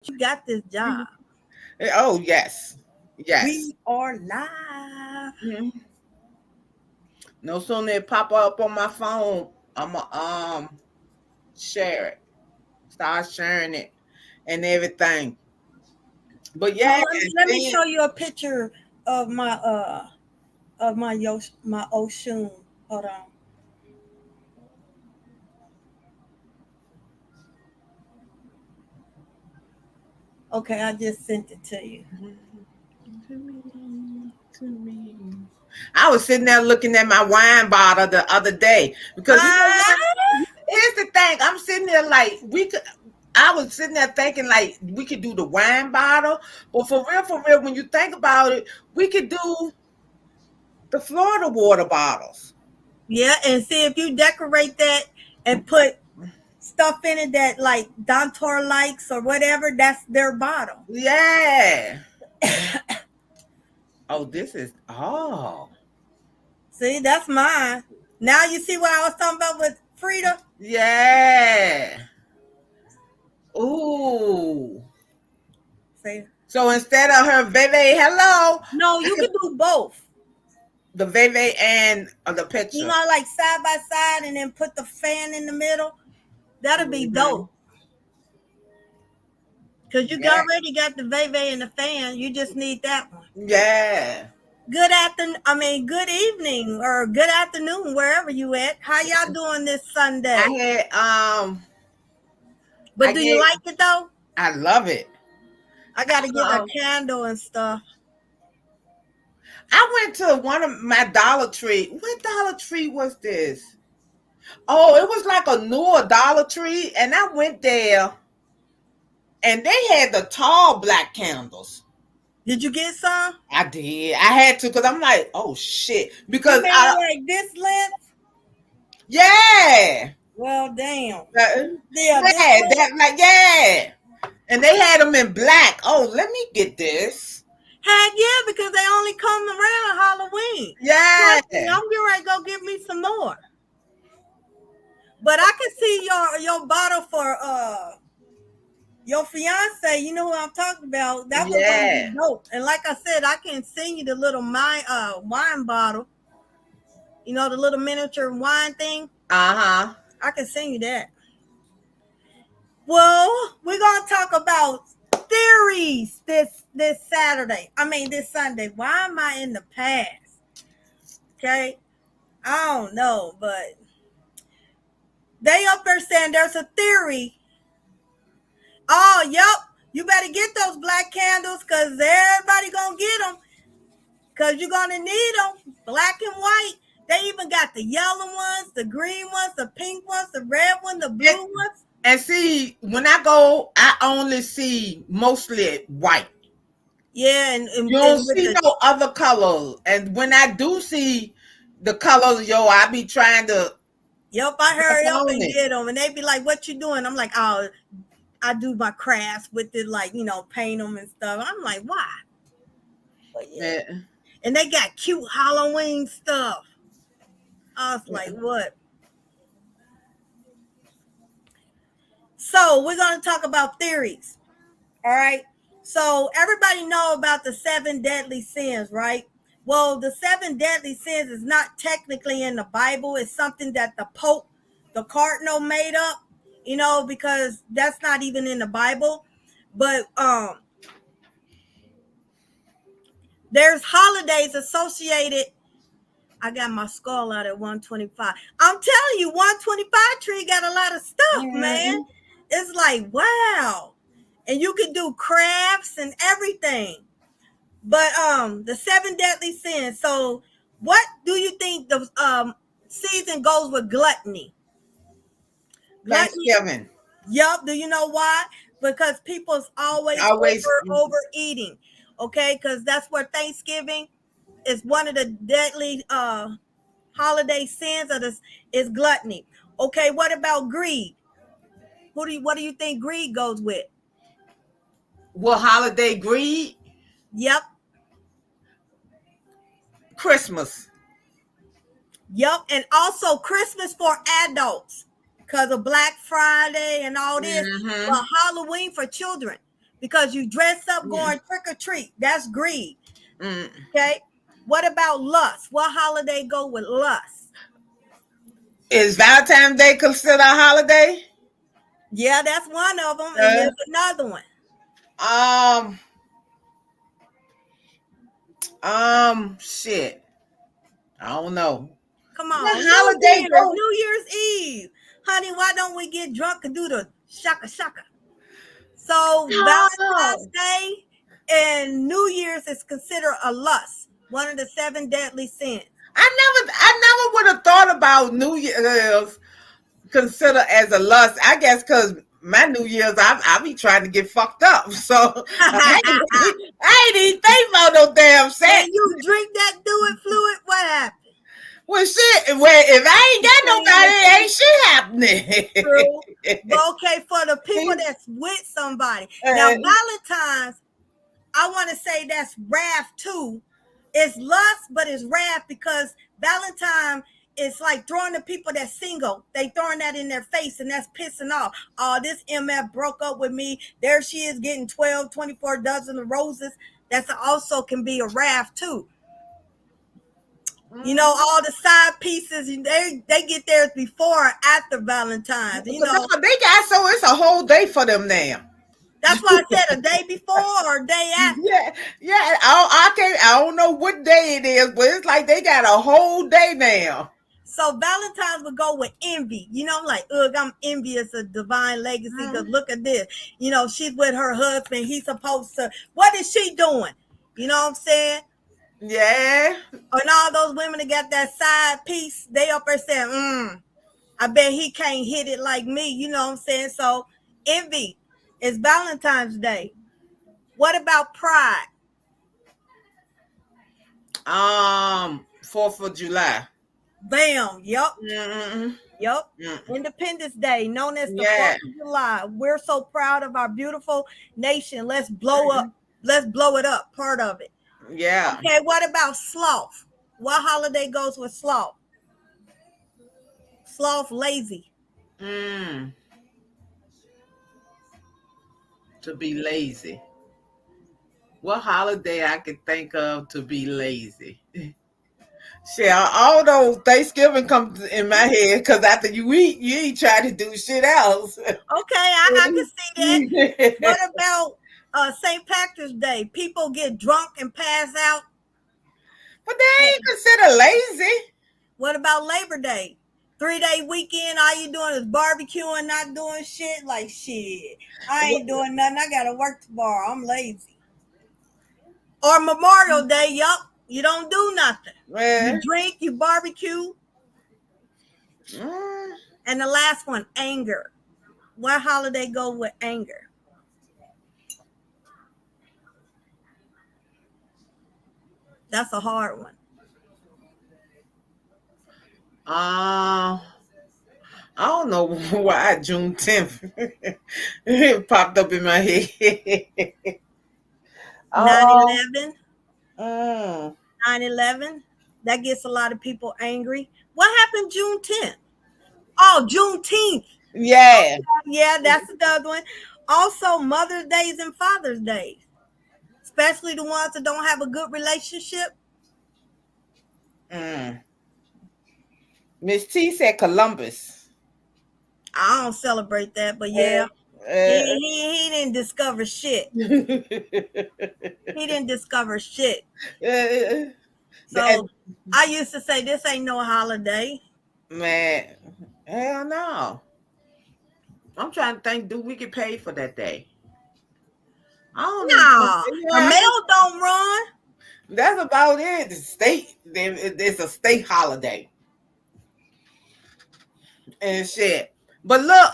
You got this job. Oh yes, yes. We are live. Mhm. No sooner it pop up on my phone, I'ma share it, start sharing it, and everything. But Hold yeah, on, and let me then show you a picture of my Oshun. Hold on. Okay, I just sent it to you. to me, to me. I was sitting there looking at my wine bottle the other day because you know what? Ah, Here's the thing. I'm sitting there like we could. I was sitting there thinking like we could do the wine bottle, but for real, when you think about it, we could do the Florida water bottles. yeah, and see if you decorate that and put stuff in it that like Dontor likes or whatever. That's their bottle. Yeah. Oh, this is oh See, that's mine. Now you see what I was talking about with Frida. yeah. Ooh. See, So instead of her Veve, hello, no, you could do both. the Veve and the You picture. know, like side by side, and then put the fan in the middle. That'll be Hmm. dope. Cause you Yeah. already got the Veve and the fan. You just need that one. Yeah. Good afternoon. I mean, good evening or good afternoon wherever you at. How y'all doing this I Sunday? had But I do you get like it though? I love it. I gotta get a Um, candle and stuff. I went to one of my Dollar Tree. What Dollar Tree was this? Oh, it was like a newer Dollar Tree, and I went there, and they had the tall black candles. Did you get some? I did. I had to because I'm like, oh shit, You because mean I like this length? yeah, Well, damn. Uh, Yeah, this yeah, length. that like yeah, and they had them in black. Oh, let me get this. Heck yeah, because they only come around Halloween. Yeah. Trust me, I'm getting ready to go get me some more. But I can see your bottle for your fiance. You know who I'm talking about. That was gonna be Yeah. dope. And like I said, I can send you the little my wine bottle. You know the little miniature wine thing. Uh-huh. I can send you that. Well, we're gonna talk about theories this Saturday. I mean this Sunday. Why am I in the past? Okay, I don't know, but they up there saying there's a theory. Oh, yep. You better get those black candles because everybody gonna get them because you're gonna need them. Black and white. They even got the yellow ones, the green ones, the pink ones, the red one, the And, blue ones. and see, when I go, I only see mostly white. Yeah, You don't and with see the no other color. And when I do see the colors, yo, I be trying to yep, I jump hurry up on and it. get them, and they be like, "What you doing?" I'm like, "Oh, I do my crafts with it, like paint them and stuff." I'm like, "Why?" But yeah, Yeah. and they got cute Halloween stuff. I was like, "What?" So we're gonna talk about theories. All right. So everybody know about the seven deadly sins, right? Well, the seven deadly sins is not technically in the Bible. It's something that the Pope, the Cardinal made up, because that's not even in the Bible. But there's holidays associated. I got my skull out at 125. I'm telling you, 125 tree got a lot of stuff, man. Mhm. It's like, wow. And you can do crafts and everything. But the seven deadly sins. So what do you think the season goes with gluttony? Gluttony. Thanksgiving. Yup. Do you know why? Because people's always Always overeating. Okay, because that's where Thanksgiving is one of the deadly holiday sins of this is gluttony. Okay, what about greed? What do you think greed goes with? what holiday greed? Yep. Christmas. Yep, and also Christmas for adults because of Black Friday and all this, Hmm. but Halloween for children because you dress up Mm, going trick or treat. That's greed. mm. Okay. What about lust? What holiday go with lust? Is Valentine's Day considered a holiday? Yeah, that's one of them. And Uh, there's another one. um, shit. I don't know. Come What on. New holiday Year's, go? New Year's Eve. Honey, why don't we get drunk and do the shaka shaka? So Valentine's Oh, Day and New Year's is considered a lust, one of the seven deadly sins. I never would have thought about New Year's consider as a lust. I guess because my New Year's, I be trying to get fucked up. So I ain't even think about no damn And sex. you drink that do it fluid, what happened? Well, shit. Well, if I ain't got nobody, ain't shit True. But happening. okay, for the people that's with somebody. Now, Uh, Valentine's, I want to say that's wrath too. It's lust, but it's wrath because Valentine is like throwing the people that's single. They throwing that in their face and that's pissing off. Oh, this MF broke up with me. There she is getting 12, 24 dozen of roses. That's also can be a wrath too. You know, mm, all the side pieces, they get theirs before or after Valentine's. You no, know, they got so it's a whole day for them now. that's why I said a day before or a day after. Yeah, yeah. I can't. I don't know what day it is, but it's like they got a whole day now. So Valentine's would go with envy. You know, like, ugh, I'm envious of Divine Legacy because Mm, look at this. You know, she's with her husband. He's supposed to, what is she doing? You know what I'm saying? yeah. And all those women that got that side piece, they up there saying, I bet he can't hit it like me. You know what I'm saying? So envy is Valentine's Day. What about pride? 4th of July. Bam. Yup. Mm, Yup. mm, Independence Day, known as the yeah, 4th of July. We're so proud of our beautiful nation. Let's blow up. Let's blow it up. Part of it. yeah. Okay, what about sloth? What holiday goes with sloth? Sloth lazy. Mm, to be lazy. What holiday I could think of to be lazy? Shit, although Thanksgiving comes in my head because after you eat, you ain't trying to do shit else. Okay, I can see that. What about St. Patrick's Day? People get drunk and pass out. But they ain't considered lazy. What about Labor Day? 3-day weekend, all you doing is barbecuing, not doing shit. Like shit, I ain't doing nothing. I gotta work tomorrow. I'm lazy. Or Memorial Day, yup, you don't do nothing. You Man. drink, you barbecue, Mm. and the last one, anger. What holiday go with anger? That's a hard one. Uh, I don't know why Juneteenth it popped up in my head. 9 Oh, 11, mm, 9/11. That gets a lot of people angry. What happened June 10th? Oh, Juneteenth. yeah. Yeah, that's another one. Also, Mother's Days and Father's Days, especially the ones that don't have a good relationship. Mm. Miss T said Columbus. I don't celebrate that, but Uh, yeah, he uh, he, he didn't discover shit. He didn't discover shit. uh, So I used to say this ain't no holiday. man, hell no. I'm trying to think, do we get paid for that day? I don't even think. Nah, the Yeah, mail don't run. that's about it. The state, it's a state holiday and shit. But look,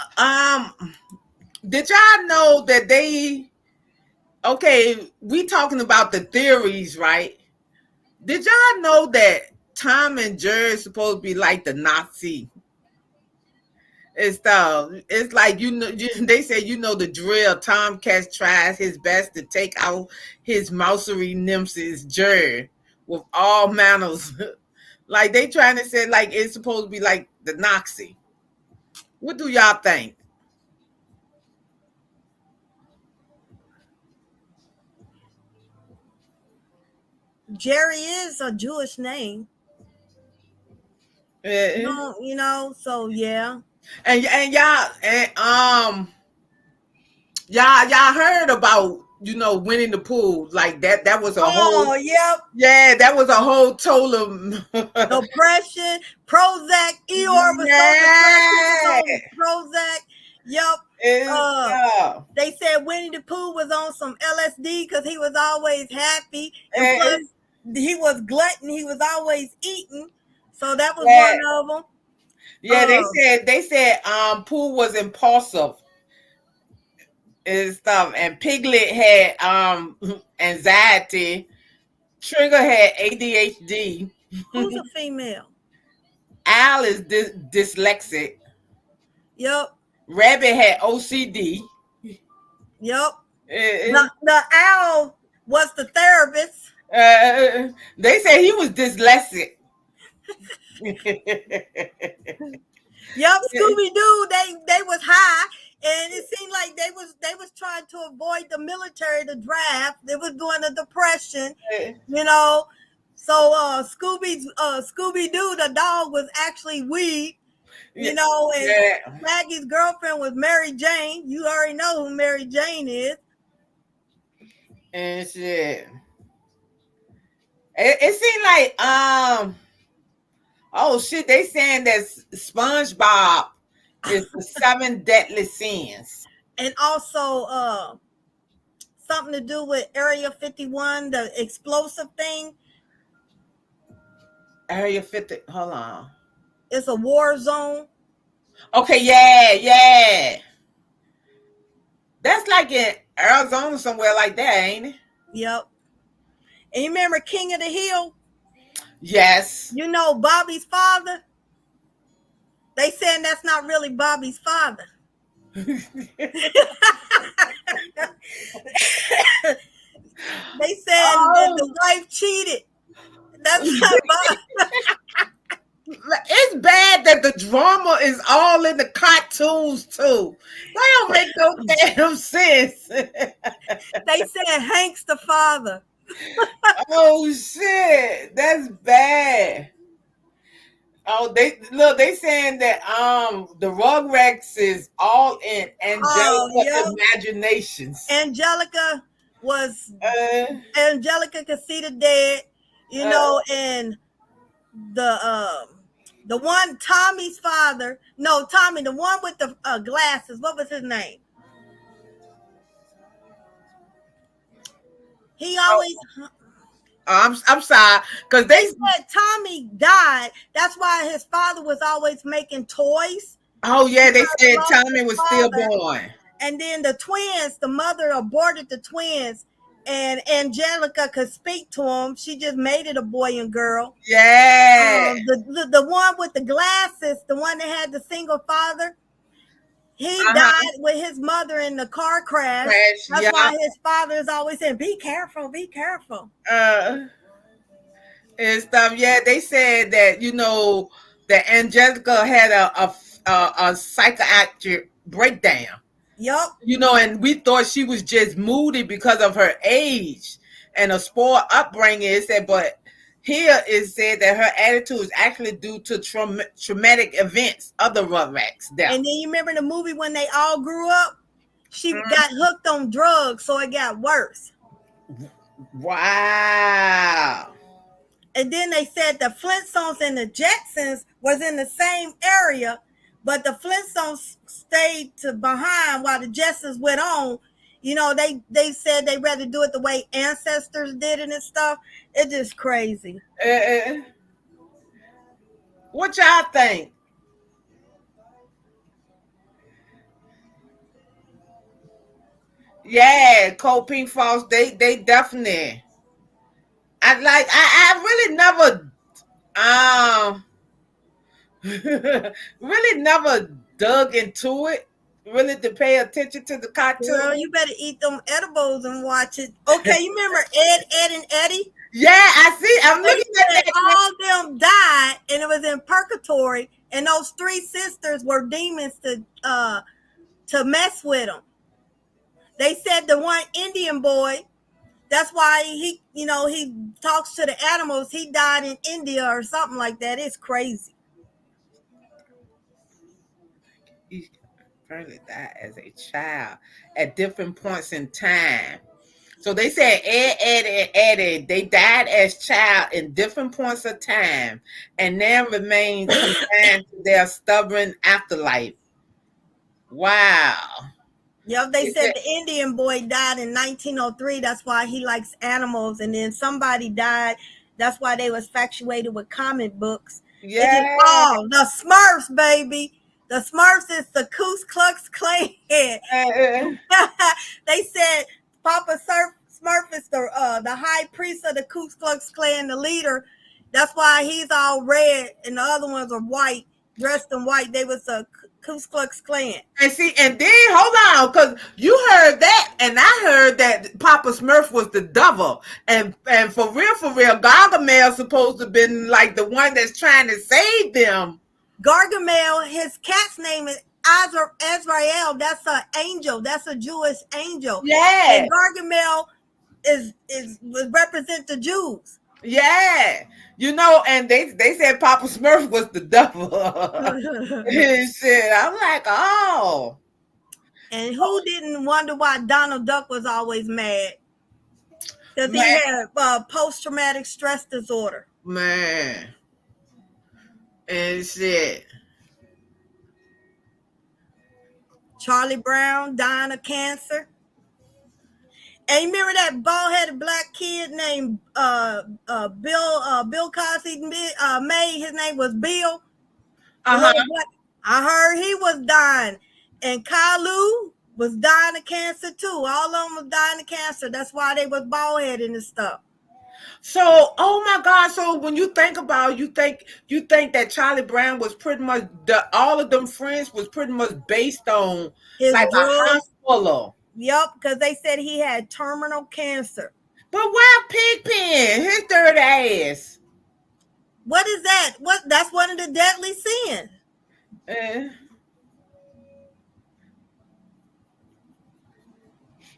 did y'all know that they? Okay, we talking about the theories, right? Did y'all know that Tom and Jerry is supposed to be like the Nazi? It's like they say the drill. Tom Tomcat tries his best to take out his mousery nymphs Jerry with all manners. Like they trying to say like it's supposed to be like the Nazi. What do y'all think? Jerry is a Jewish name. Eh, No, so yeah. and y'all y'all heard about winning the pool like that was a whole. Oh, yep. Yeah, that was a whole total of Depression, Prozac. Eeyore was so depressed he was yeah. on Prozac. Yep. Uh, Yeah. they said Winnie the Pooh was on some LSD because he was always happy, and plus And, he was glutton. He was always eating, so that was yeah. one of them. Yeah, they said Pooh was impulsive and stuff, and Piglet had anxiety. Trigger had ADHD. Who's a female? Al is dyslexic. Yep. Rabbit had OCD. Yep. Uh, The owl was the therapist. they said he was dyslexic. Yep, Scooby Doo. They was high, and it seemed like they was trying to avoid the military, the draft. They was doing a depression, you know. So Scooby Doo, the dog was actually weed, and Yeah. Maggie's girlfriend was Mary Jane. You already know who Mary Jane is. And shit. It seemed like oh shit, they saying that SpongeBob is the seven deadly sins. And also something to do with Area 51, the explosive thing. Area 50. Hold on. It's a war zone. Okay, yeah. That's like in Arizona somewhere like that, ain't it? Yep. And you remember King of the Hill? Yes. Bobby's father? They saying that's not really Bobby's father. They saying that the wife cheated. That's not Bobby. It's bad that the drama is all in the cartoons too. They don't make no damn sense. They said Hank's the father. Oh shit, that's bad. Oh, they saying that the Rugrats is all in Oh, Angelica yep. imaginations. Angelica was Uh, Angelica could see the dead, and the one Tommy's father, no, Tommy, the one with the glasses, what was his name? He always I'm sorry because they they. said Tommy died. That's why his father was always making toys. Oh yeah, they said Lost Tommy his was father. stillborn. And then the twins, the mother aborted the twins, and Angelica could speak to him. She just made it a boy and girl. Yeah. The one with the glasses, the one that had the single father, he Uh-huh. died with his mother in the car crash. Crash. That's Yeah. why his father is always saying, "Be careful, be careful." Uh, and stuff. Yeah, they said that that Angelica had a psychiatric breakdown. Yup. And we thought she was just moody because of her age and a spoiled upbringing. It said, but here it said that her attitude is actually due to traumatic events of the Rugrats And death. then you remember the movie when they all grew up? She Mhm. got hooked on drugs, so it got worse. Wow. And then they said the Flintstones and the Jetsons was in the same area, but the Flintstones stayed to behind while the Jetsons went on. They said they rather do it the way ancestors did it and stuff. It's just crazy. Uh, what y'all think? Yeah, Cold Pink Falls. They definitely. I really never really never dug into it. Really to pay attention to the Girl, cartoon. you better eat them edibles and watch it. Okay, you remember Ed, and Eddie? Yeah, I see. I'm They looking at said that. all them died, and it was in purgatory, and those three sisters were demons to mess with them. They said the one Indian boy, That's why he talks to the animals. He died in India or something like that. It's crazy. He apparently died as a child at different points in time. So they said Ed, and Eddie, they died as child in different points of time and now remain confined to their stubborn afterlife. Wow. Yep, they They said said, the Indian boy died in 1903. That's why he likes animals. And then somebody died. That's why they was infatuated with comic books. They just, yeah. oh, the Smurfs, baby. The Smurfs is the Ku Klux Klan. Uh, They said Papa Smurf is the high priest of the Ku Klux Klan, the leader. That's why he's all red and the other ones are white, dressed in white. They was a Ku Klux Klan. and see, and then hold on, because you heard that, and I heard that Papa Smurf was the devil, and for real, Gargamel's supposed to have been like the one that's trying to save them. Gargamel, his cat's name is Azrael. That's an angel. That's a Jewish angel. Yeah, And Gargamel is represent the Jews. yeah, and they said Papa Smurf was the devil. And shit, I'm like, oh, And who didn't wonder why Donald Duck was always mad? Because he man, had post traumatic stress disorder. man, and shit. Charlie Brown dying of cancer. And you remember that bald headed black kid named Bill Cosby made? His name was Bill. The Uh huh. little black. I heard he was dying. And Kalu was dying of cancer too. All of them was dying of cancer. That's why they was bald headed and stuff. So, oh my God! So when you think about, it, you think that Charlie Brown was pretty much all of them friends was pretty much based on His like a drugs. hospital. Yep, because they said he had terminal cancer. But why Pigpen? His dirty ass. What is that? What that's one of the deadly sins. Eh,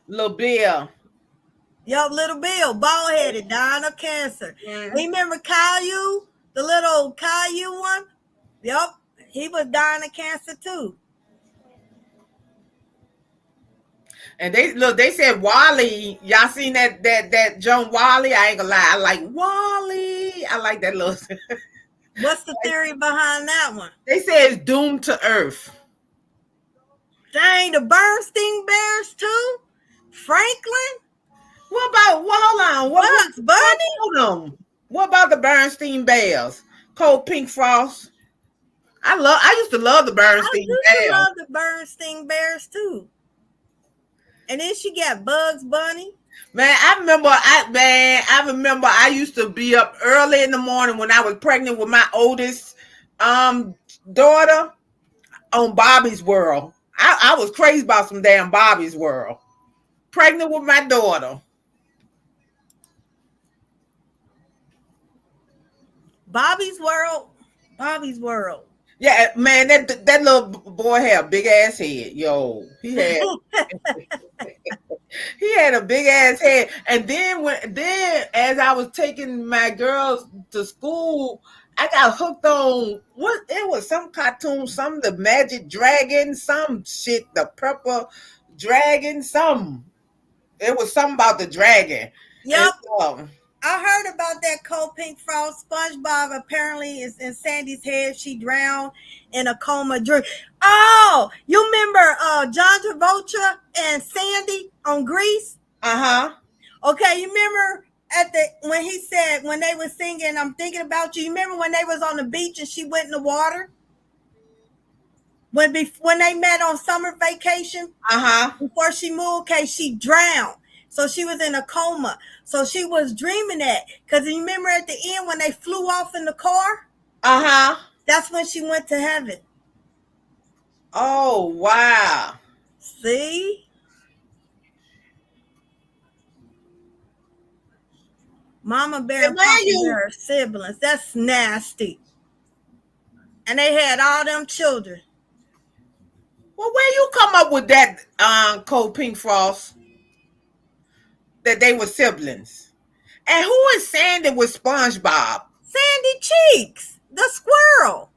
Little Bill. Yup, little Bill, bald headed, dying of cancer. Mm. Remember Caillou, the little Caillou one? Yup, he was dying of cancer too. And they said Wally. Y'all seen that Joan Wally? I ain't gonna lie. I like Wally. I like that little. What's the theory behind that one? They say it's doomed to earth. Dang, the Bernstein Bears too? Franklin? What about? Well, hold on. Bugs Bunny? About them? What about the Bernstein Bears? Cold Pink Frost. I used to love the I Bernstein used to Bears. love the Bernstein Bears too. And then she got Bugs Bunny. Man, I remember I used to be up early in the morning when I was pregnant with my oldest daughter on Bobby's World. I was crazy about some damn Bobby's World. Pregnant with my daughter. Bobby's World. Bobby's World. Yeah, man, that little boy had a big ass head. Yo, he had a big ass head. And then as I was taking my girls to school, I got hooked on what it was, some cartoon, some the magic dragon, some shit, the purple dragon, some it was something about the dragon. And Yep, so I heard about that cold pink frost. SpongeBob apparently is in Sandy's head. She drowned in a coma. Oh, you remember John Travolta and Sandy on Grease? uh-huh. Okay, you remember when he said when they were singing "I'm Thinking About You." You remember when they was on the beach and she went in the water when they met on summer vacation Uh-huh. before she moved? Okay, she drowned. So she was in a coma. So she was dreaming that. Because you remember at the end when they flew off in the car? Uh-huh. That's when she went to heaven. Oh wow. See? Mama Bear And and where Papa you Bear are siblings. That's nasty. And they had all them children. Well, where you come up with that cold pink frost? that they were siblings. And who is Sandy with SpongeBob? Sandy Cheeks, the squirrel.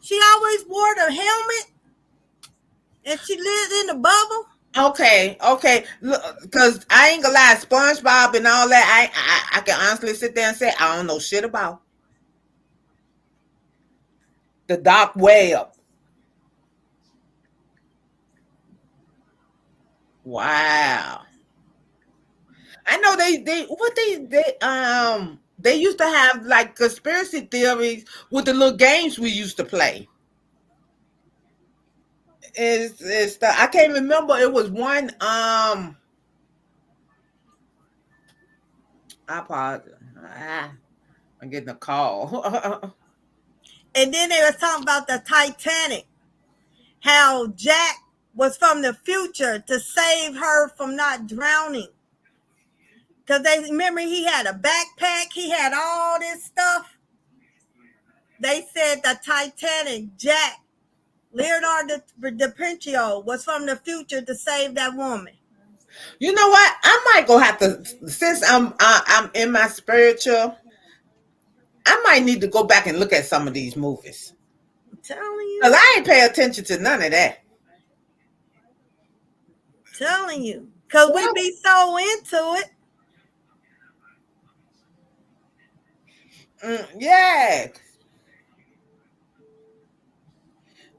She always wore the helmet and she lived in the bubble. Okay, okay. Because I ain't gonna lie, SpongeBob and all that, I can honestly sit there and say I don't know shit about the dark web. Wow. I know they used to have like conspiracy theories with the little games we used to play. I can't remember. It was one. I apologize. I'm getting a call. And then they were talking about the Titanic, how Jack was from the future to save her from not drowning. Because they remember he had a backpack, he had all this stuff. They said the Titanic, Jack, Leonardo DiCaprio was from the future to save that woman. You know what? I might go have to, since I'm in my spiritual. I might need to go back and look at some of these movies I'm telling because you, I ain't pay attention to none of that. telling you. Because we Well, be so into it. yeah.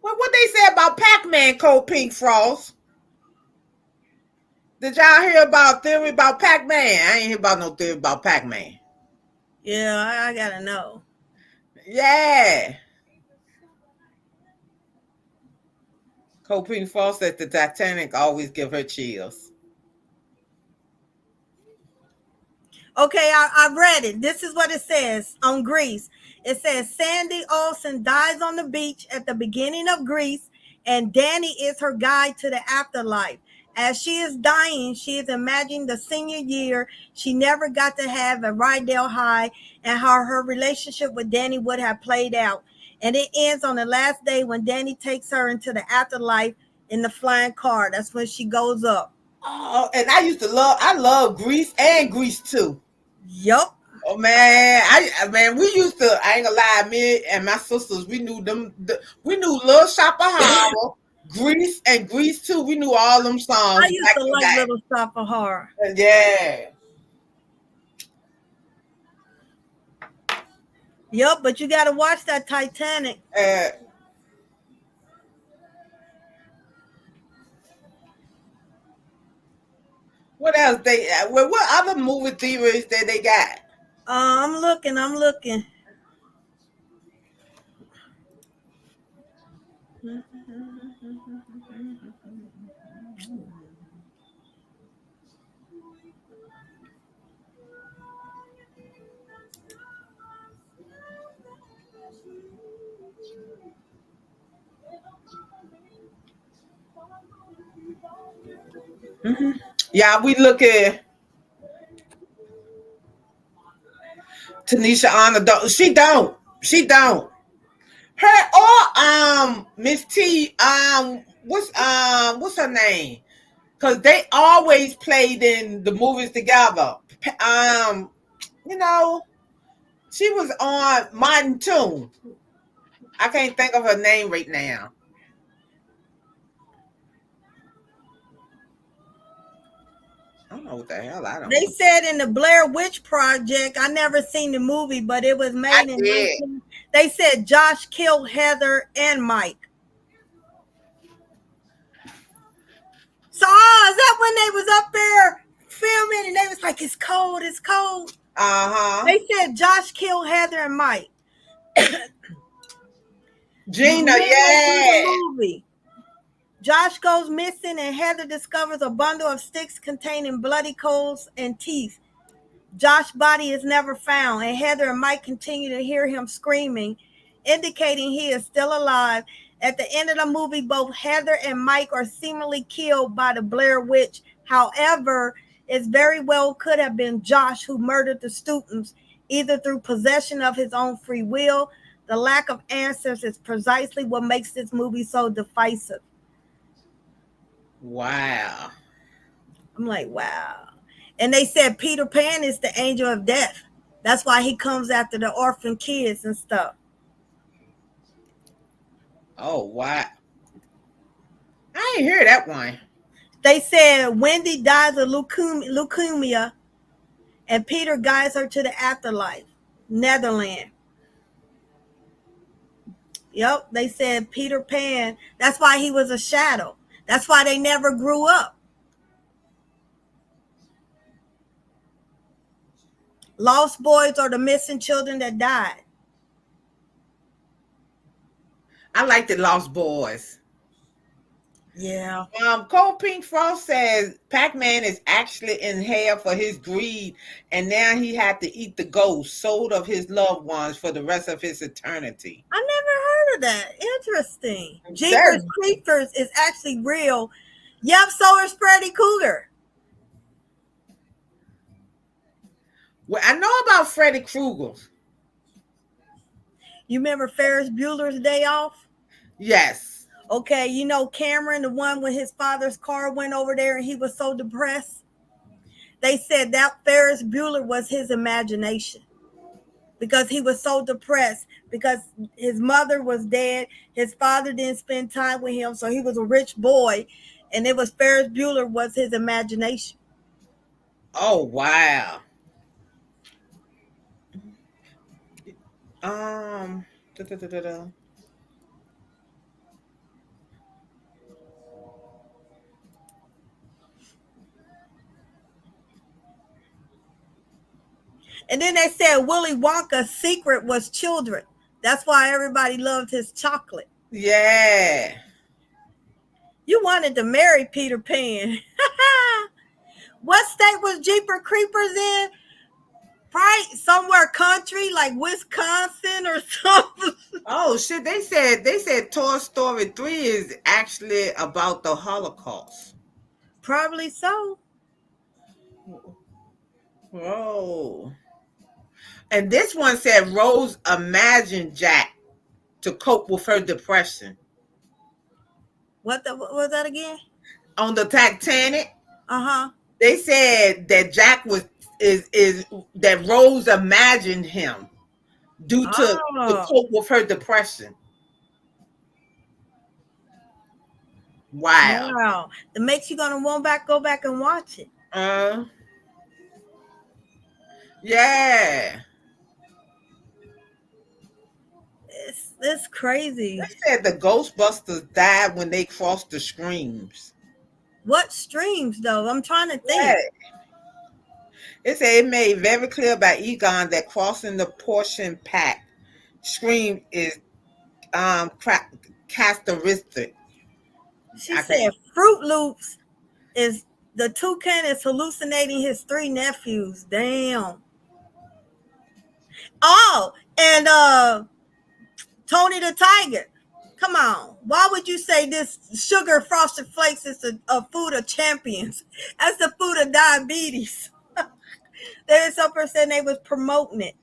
Well, what they say about Pac-Man, Cold Pink Frost? Did y'all hear about theory about Pac-Man? I ain't hear about no theory about Pac-Man. Yeah, I gotta know. Yeah. Cold Pink Frost said the Titanic always give her chills. Okay, I read it. This is what it says on Grease. It says Sandy Olsen dies on the beach at the beginning of Grease, and Danny is her guide to the afterlife. As she is dying, she is imagining the senior year she never got to have at Rydell High and how her relationship with Danny would have played out. And it ends on the last day when Danny takes her into the afterlife in the flying car. That's when she goes up. Oh, and I love Grease and Grease too. Yup. Oh man, man, we used to. I ain't gonna lie, me and my sisters, we knew them. We knew Little Shop of Horror, Grease, and Grease too. We knew all them I songs used back to to like back. Little Shop of Horror. Yeah. Yep, but you got to watch that Titanic. Uh, what else they? What other movie theories that they got? I'm looking. I'm looking. Yeah, we look at Tanisha Honor. She don't. She don't. Her or Miss T. What's her name? Because they always played in the movies together. Um, you know, she was on Martin too. I can't think of her name right now. I don't know what the hell. I don't They know. said in the Blair Witch Project, I never seen the movie, but it was I made in did. 19. They said Josh killed Heather and Mike. So, is that when they was up there filming and they was like, it's cold, it's cold? Uh huh. They said Josh killed Heather and Mike Gina. midway through the Yeah. movie. Josh goes missing and Heather discovers a bundle of sticks containing bloody coals and teeth. Josh's body is never found, and Heather and Mike continue to hear him screaming, indicating he is still alive. At the end of the movie, both Heather and Mike are seemingly killed by the Blair Witch. However, it very well could have been Josh who murdered the students, either through possession of his own free will. The lack of answers is precisely what makes this movie so divisive. Wow. I'm like, wow. And they said Peter Pan is the angel of death. That's why he comes after the orphan kids and stuff. Oh, wow. I ain't hear that one. They said Wendy dies of leukemia and Peter guides her to the afterlife, Netherlands. Yep, they said Peter Pan. That's why he was a shadow. That's why they never grew up. Lost boys or the missing children that died. I like the Lost Boys. Yeah. Cold Pink Frost says Pac-Man is actually in hell for his greed, and now he had to eat the ghost, soul of his loved ones for the rest of his eternity. I never heard of that. Interesting. Jeepers That, Creepers is actually real. Yep, so is Freddy Cougar. well, I know about Freddy Krueger. You remember Ferris Bueller's Day Off? Yes. Okay, you know Cameron, the one when his father's car went over there and he was so depressed? They said that Ferris Bueller was his imagination because he was so depressed because his mother was dead. His father didn't spend time with him, so he was a rich boy. And it was Ferris Bueller was his imagination. Oh, wow. Um, da, da, da, da, da. And then they said Willy Wonka's secret was children. That's why everybody loved his chocolate. Yeah. You wanted to marry Peter Pan. What state was Jeeper Creepers in? Probably somewhere country like Wisconsin or something. Oh shit! They said Toy Story 3 is actually about the Holocaust. Probably so. Oh. And this one said Rose imagined Jack to cope with her depression. What was that again? On the Titanic, Uh-huh. they said that Jack was is that Rose imagined him due to Oh. cope with her depression. Wow. Wow. It makes you gonna go back and watch it. Uh yeah. It's crazy. They said the Ghostbusters died when they crossed the streams. What streams though? I'm trying to Yeah. think. It said it made very clear by Egon that crossing the portion pack stream is characteristic. She I said can't. Fruit Loops is the toucan is hallucinating his three nephews. Damn. Oh, and Tony the Tiger. Come on. Why would you say this sugar frosted flakes is a food of champions? That's the food of diabetes. There's some person they was promoting it.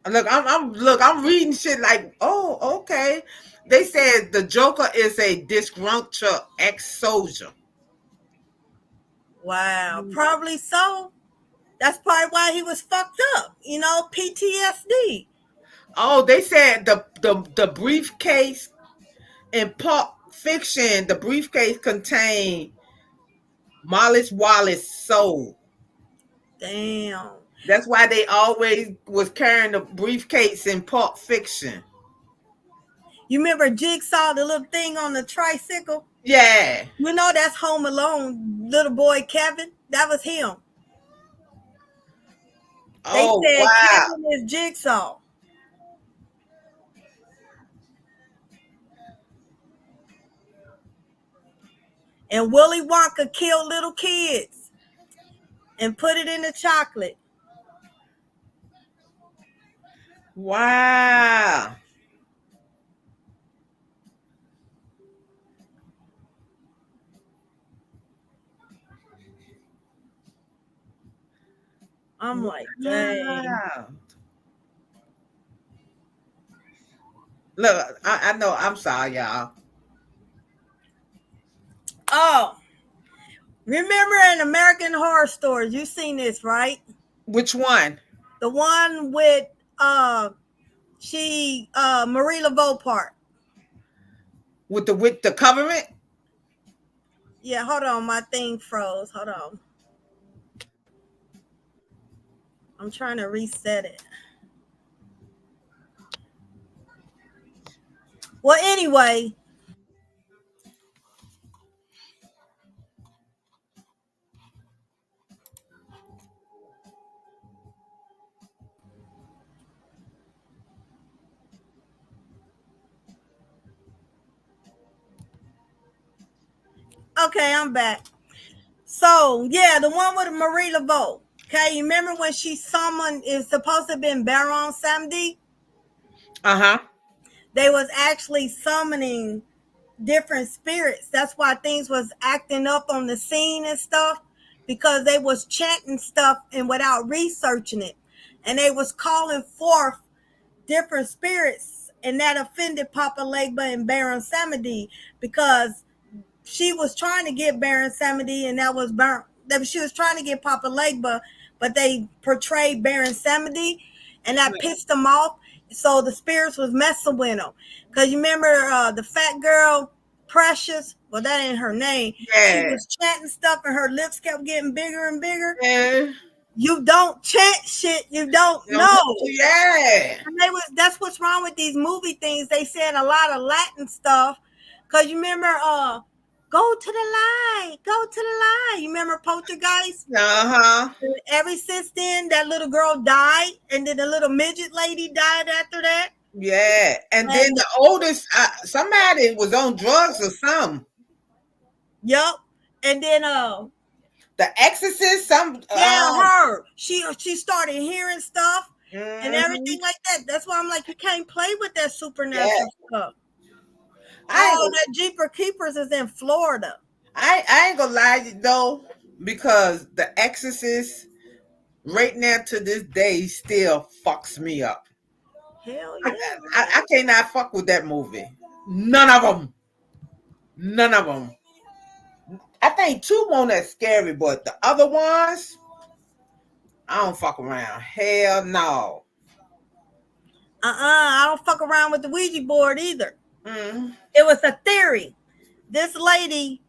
Okay. I'm reading shit like, oh, okay. They said the Joker is a disgruntled ex-soldier. Wow. Probably so. That's probably why he was fucked up. You know, PTSD. Oh, they said the briefcase in Pulp Fiction, the briefcase contained Mollis Wallace's soul. Damn. That's why they always was carrying the briefcase in Pulp Fiction. You remember Jigsaw, the little thing on the tricycle? Yeah. You know that's Home Alone, little boy Kevin. That was him. They Oh said wow. Kevin is Jigsaw. And Willy Wonka killed little kids and put it in the chocolate. Wow. I'm like, dang. Wow. Look, I know. I'm sorry, y'all. Oh, remember in American Horror Stories, you seen this, right? Which one? The one with uh Marie Laveau part. With the government? Yeah, hold on, my thing froze. Hold on. I'm trying to reset it. Well, anyway, okay, I'm back. So yeah, the one with Marie Laveau. Okay, you remember when she summoned? It's supposed to have been Baron Samedi. Uh-huh. They was actually summoning different spirits. That's why things was acting up on the scene and stuff, because they was chanting stuff and without researching it, and they was calling forth different spirits, and that offended Papa Legba and Baron Samedi, because she was trying to get Baron Samedi, and that was Baron. That she was trying to get Papa Legba, but they portrayed Baron Samedi, and that pissed them off. So the spirits was messing with them. Cause you remember the fat girl, Precious. Well, that ain't her name. She Yeah. was chanting stuff, and her lips kept getting bigger and bigger. Yeah. You don't chant shit you don't know. Yeah. And that's what's wrong with these movie things. They said a lot of Latin stuff. Cause you remember go to the light, go to the light. You remember Poltergeist? Uh-huh. And ever since then, that little girl died, and then the little midget lady died after that. Yeah. And then And the oldest, somebody was on drugs or something. yep. And then The Exorcist, some yeah, her. She started hearing stuff and mhm. everything like that. That's why I'm like, you can't play with that Yeah. supernatural stuff. I ain't Oh, gonna, that Jeeper Keepers is in Florida. I ain't gonna lie though, because The Exorcist right now to this day still fucks me up. Hell I, yeah, I man. cannot fuck with that movie. None of them. None of them. I think two won't that scary, but the other ones, I don't fuck around. Hell no. I don't fuck around with the Ouija board either. Mm. It was a theory. This lady,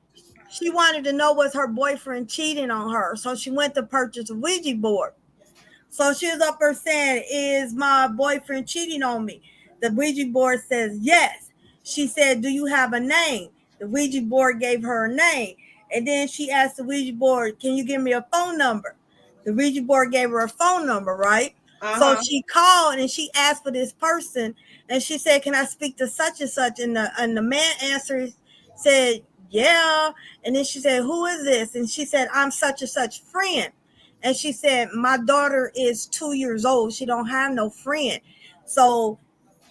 she wanted to know was her boyfriend cheating on her, so she went to purchase a Ouija board. So she was up there saying, "Is my boyfriend cheating on me?" The Ouija board says yes. She said, "Do you have a name?" The Ouija board gave her a name. And then she asked the Ouija board, "Can you give me a phone number?" The Ouija board gave her a phone number, right? So Uh-huh. she called and she asked for this person, and she said, "Can I speak to such and such?" And the man answered, said, "Yeah." And then she said, "Who is this?" And she said, "I'm such and such friend." And she said, "My daughter is 2 years old. She don't have no friend." So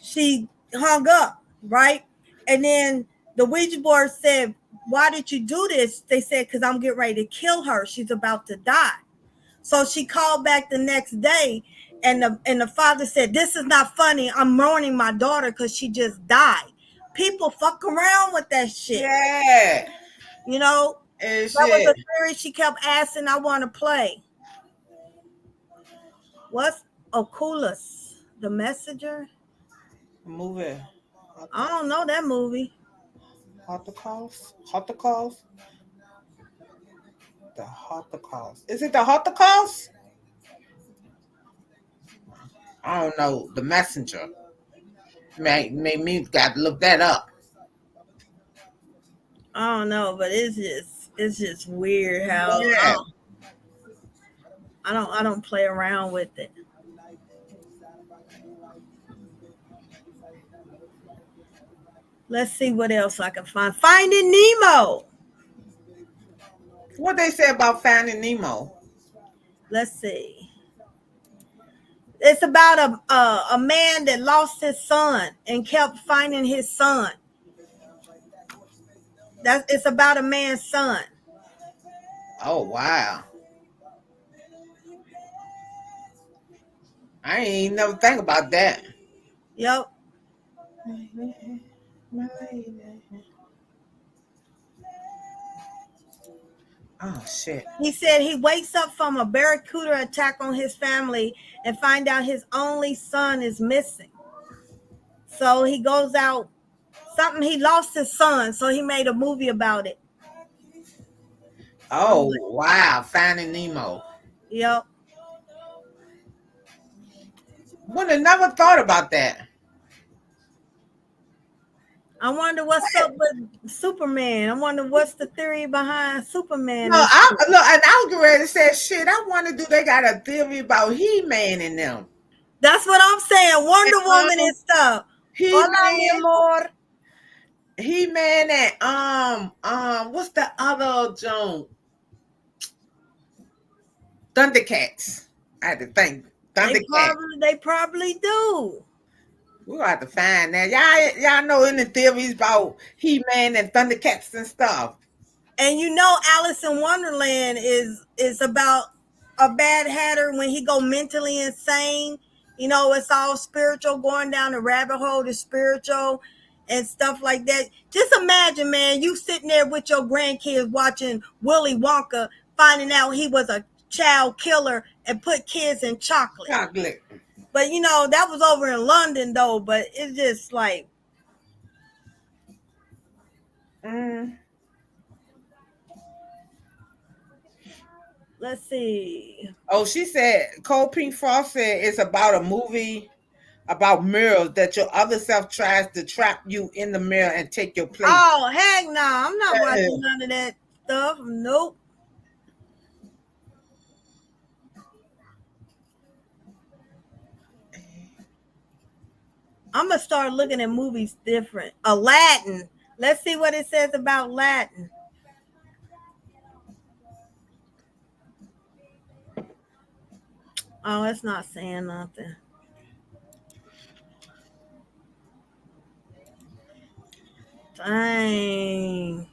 she hung up, right? And then the Ouija board said, "Why did you do this?" They said, "Because I'm getting ready to kill her. She's about to die." So she called back the next day, and the father said, "This is not funny. I'm mourning my daughter because she just died." People fuck around with that shit. Yeah. You know, And that was shit. a theory she kept asking, "I want to play." What's Oculus? The Messenger? Movie. I don't know that movie. Holocaust? Holocaust? The Holocaust. Is it the Holocaust? I don't know. The Messenger. Made me got to look that up. I don't know, but it's just weird how Yeah. I don't play around with it. Let's see what else I can find. Finding Nemo. What they say about Finding Nemo? Let's see. It's about a man that lost his son and kept finding his son. It's about a man's son. Oh wow. I ain't never think about that. Yep. Oh shit. He said he wakes up from a barracuda attack on his family and find out his only son is missing. So he goes out. Something he lost his son, so he made a movie about it. I'm Oh like, wow, Finding Nemo. yep. Would have never thought about that. I wonder what's up with Superman. I wonder what's the theory behind Superman No, and I shit. look, and I was getting ready to say, shit. I wonder, do they got a theory about He Man in them? That's what I'm saying. Wonder Woman Um, and stuff. He Hola, mi Man, amor. He Man, and what's the other Joan? Thundercats. I had to think. Thundercats. They probably do. We gonna have to find that. Y'all know any theories about He Man and Thundercats and stuff? And you know Alice in Wonderland is about a bad hatter when he go mentally insane. You know, it's all spiritual, going down the rabbit hole to spiritual and stuff like that. Just imagine, man, you sitting there with your grandkids watching Willy Wonka, finding out he was a child killer and put kids in chocolate. Chocolate. But you know, that was over in London though, but it's just like, Mm. let's see. Oh, she said Cold Pink Frost said it's about a movie about mirrors that your other self tries to trap you in the mirror and take your place. Oh, heck no. I'm not watching none of that stuff. Nope. I'm going to start looking at movies different. Aladdin. Let's see what it says about Latin. Oh, it's not saying nothing. Dang.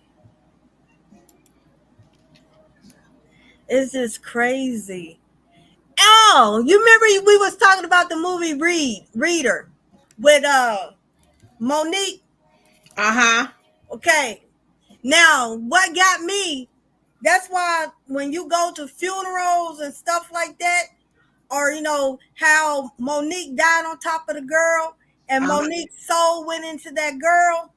It's just crazy. Oh, you remember we was talking about the movie Reader with Monique? Uh huh. Okay. Now, what got me, that's why when you go to funerals and stuff like that, or you know how Monique died on top of the girl and Uh huh. Monique's soul went into that girl.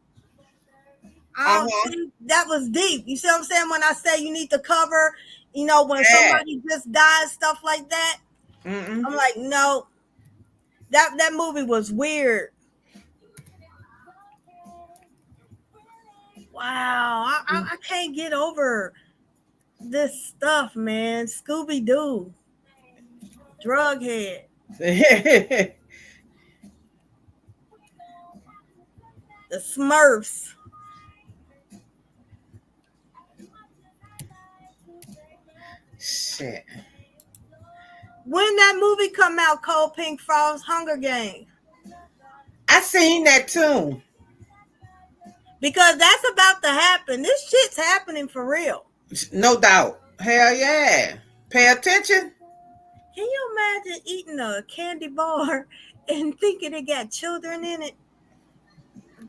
Uh I huh. see that was deep. You see what I'm saying when I say you need to cover, you know, when Yeah. somebody just dies, stuff like that. Mm-mm. I'm like, no, that movie was weird. Wow, I can't get over this stuff, man. Scooby Doo, drug head, the Smurfs. Shit. When that movie come out, Cold Pink Frost, Hunger Games. I seen that too. Because that's about to happen. This shit's happening for real. No doubt. Hell yeah. Pay attention. Can you imagine eating a candy bar and thinking it got children in it?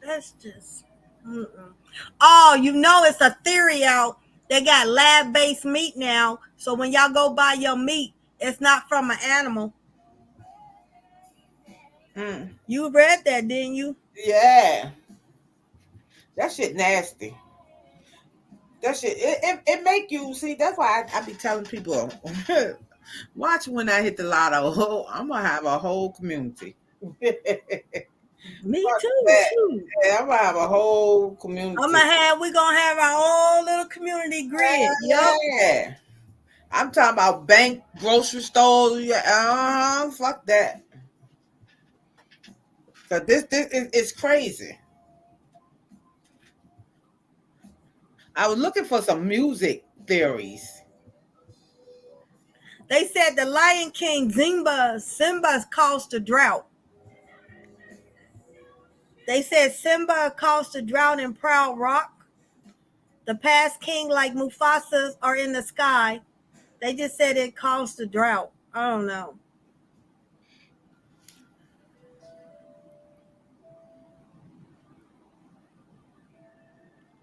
That's just. Mm-mm. Oh, you know it's a theory out. They got lab-based meat now, so when y'all go buy your meat, it's not from an animal. Mm. You read that, didn't you? Yeah. That shit nasty. That shit it make you see. That's why I be telling people, watch when I hit the lotto. I'm gonna have a whole community. Me Fuck too, that. shoot. Yeah, I'm gonna have a whole community. We're gonna have our own little community grid. Yup. Yeah. I'm talking about bank, grocery stores. Yeah, fuck that. So this is it's crazy. I was looking for some music theories. They said the Lion King Simba caused the drought. They said Simba caused the drought in Proud Rock. The past king, like Mufasa, are in the sky. They just said it caused the drought. I don't know.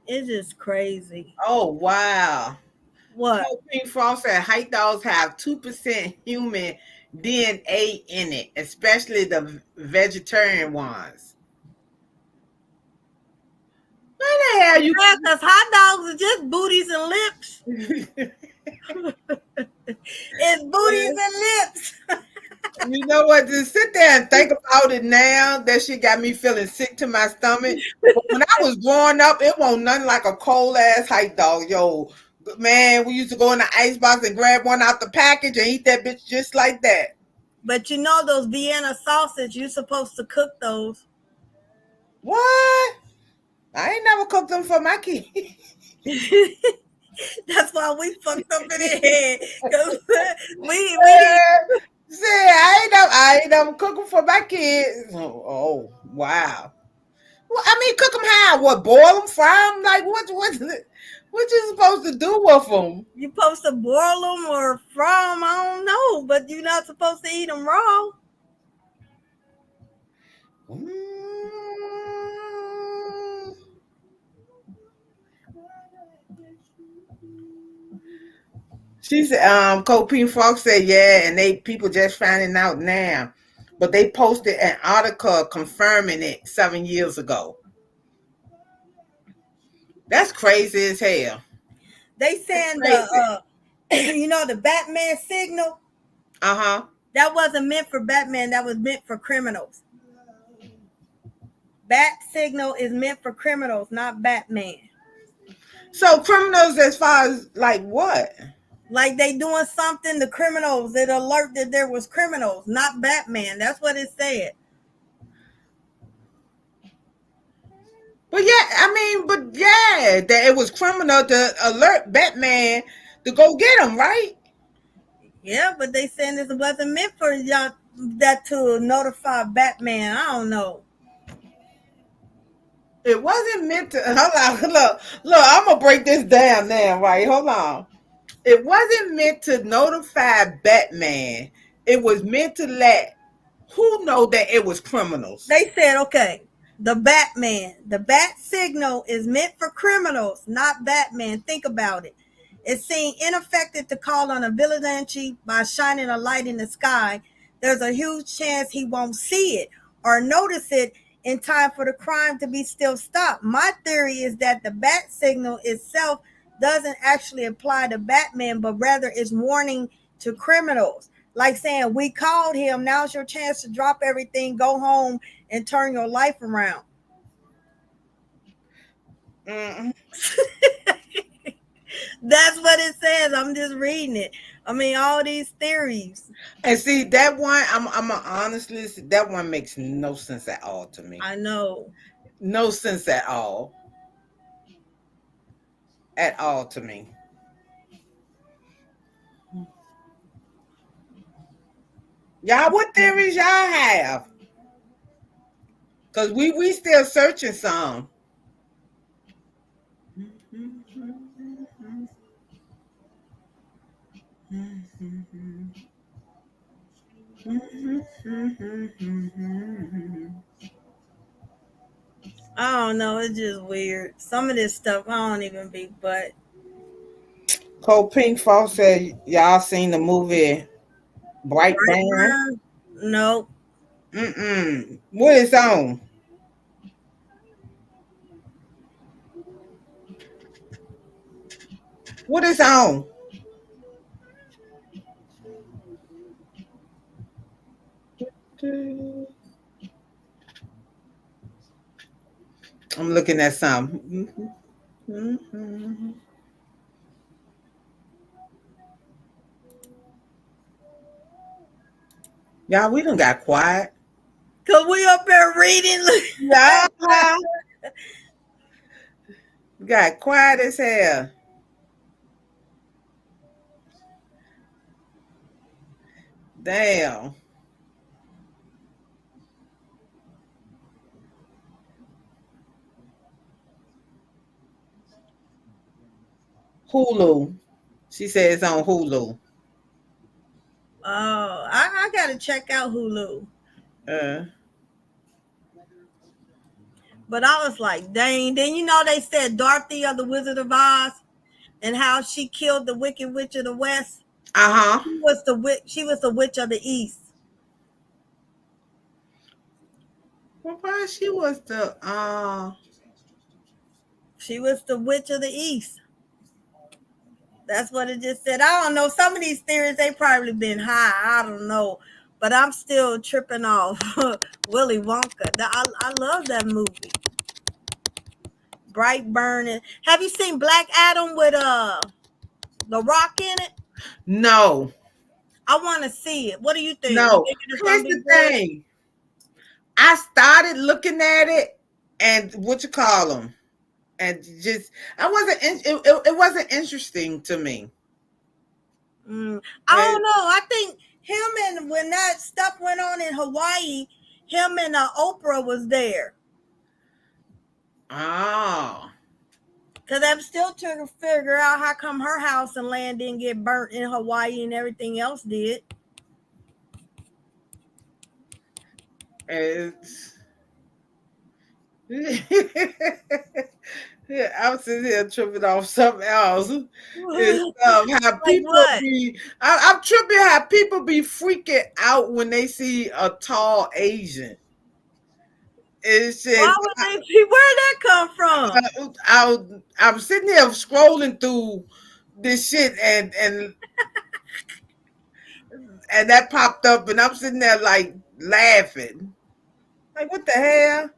It's just crazy. Oh wow. What? Pink Frost said hike dogs have 2% human DNA in it, especially the vegetarian ones. Where the hell you? Yeah, because hot dogs are just booties and lips. It's booties and lips. You know what? Just sit there and think about it now. That shit got me feeling sick to my stomach. But when I was growing up, it wasn't nothing like a cold ass hike dog, yo. Man, we used to go in the ice box and grab one out the package and eat that bitch just like that. But you know those Vienna sausage, you're supposed to cook those. What? I ain't never cooked them for my kids. That's why we fucked up in the head. Cause we See, I ain't never cook them for my kids. Oh, wow. Well, I mean, cook them how? What? Boil them, fry them? Like what you supposed to do with them? you supposed to boil them or fry them. I don't know, but you're not supposed to eat them raw. Mm. She said, Copine Fox said, yeah, and they people just finding out now. But they posted an article confirming it 7 years ago. That's crazy as hell. They That's saying crazy. the Batman signal Uh-huh. that wasn't meant for Batman. That was meant for criminals. Bat signal is meant for criminals, not Batman. So criminals as far as like what? Like they doing something, the criminals, it alert that there was criminals, not Batman. That's what it said. But yeah, I mean, but yeah, that it was criminal to alert Batman to go get him, right? Yeah, but they saying this wasn't meant for y'all that to notify Batman. I don't know. It wasn't meant to. Hold on, look. I'm gonna break this down now, right? Hold on. It wasn't meant to notify Batman. It was meant to let who know that it was criminals. They said, okay, the bat signal is meant for criminals, not Batman. Think about it. It's seen ineffective to call on a vigilante by shining a light in the sky. There's a huge chance he won't see it or notice it in time for the crime to be still stopped. My theory is that the bat signal itself doesn't actually apply to Batman, but rather is warning to criminals. Like saying, we called him, now's your chance to drop everything, go home, and turn your life around. Mm-hmm. That's what it says. I'm just reading it. I mean, all these theories. And see that one, I'm honestly, that one makes no sense at all to me. I know. No sense at all to me. Y'all, what theories y'all have? Cause we still searching some. I don't know. It's just weird. Some of this stuff I don't even be, but Cole Pink Falls said y'all seen the movie Brightburn? Brightburn, nope. Mm-mm. What is on? What is on? I'm looking at some. Y'all, we done got quiet. Cause we up there reading. Yeah, got quiet as hell. Damn. Hulu. She said it's on Hulu. Oh, I gotta check out Hulu. Uh, But I was like, dang. Then they said Dorothy of the Wizard of Oz, and how she killed the Wicked Witch of the West. Uh-huh. She was the witch. She was the Witch of the East. Well, why she was the She was the Witch of the East. That's what it just said. I don't know. Some of these theories they probably been high. I don't know, but I'm still tripping off Willy Wonka. I love that movie. Bright burning. Have you seen Black Adam with The Rock in it? no. I want to see it. What do you think? You No. think it's Here's gonna be the good? thing. I started looking at it and what you call them. And just I wasn't it wasn't interesting to me. I And, don't know. I think him and when that stuff went on in Hawaii, him and Oprah was there. oh. Cause I'm still trying to figure out how come her house and land didn't get burnt in Hawaii and everything else did. It's yeah, I'm sitting here tripping off something else. It's how Like people what? be. I'm tripping how people be freaking out when they see a tall Asian. It's Why just would they be? Where'd that come from? I'm sitting here scrolling through this shit and that popped up and I'm sitting there like laughing. Like what the hell?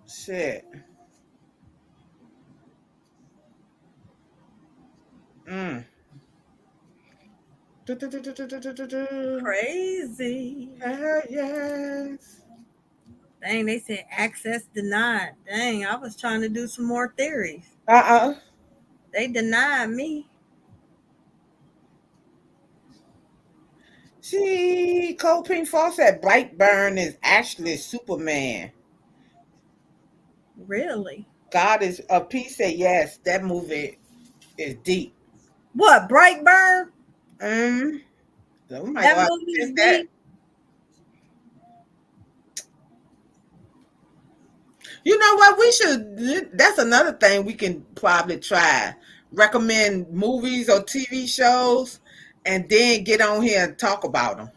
Shit. Mm. Crazy. Yes. Dang, they said access denied. Dang, I was trying to do some more theories. Uh-uh. They denied me. See, Cold Pink Fall said Brightburn is actually Superman. Really? God is a piece said yes, that movie is deep. What? Brightburn? Mm. So we might That go have to movie's check that. deep. You know what? We should. That's another thing we can probably try. Recommend movies or TV shows, and then get on here and talk about them,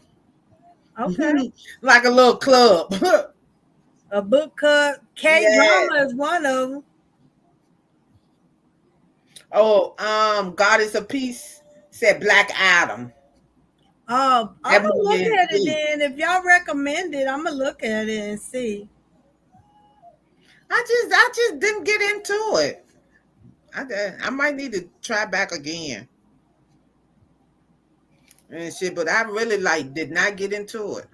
Okay. like a little club. A book cut. K Yeah. drama is one of them. Oh, God is a Piece said Black Adam. I'm That gonna movie look is at it deep. then. If y'all recommend it, I'm gonna look at it and see. I just didn't get into it. I might need to try back again and shit, but I really like did not get into it.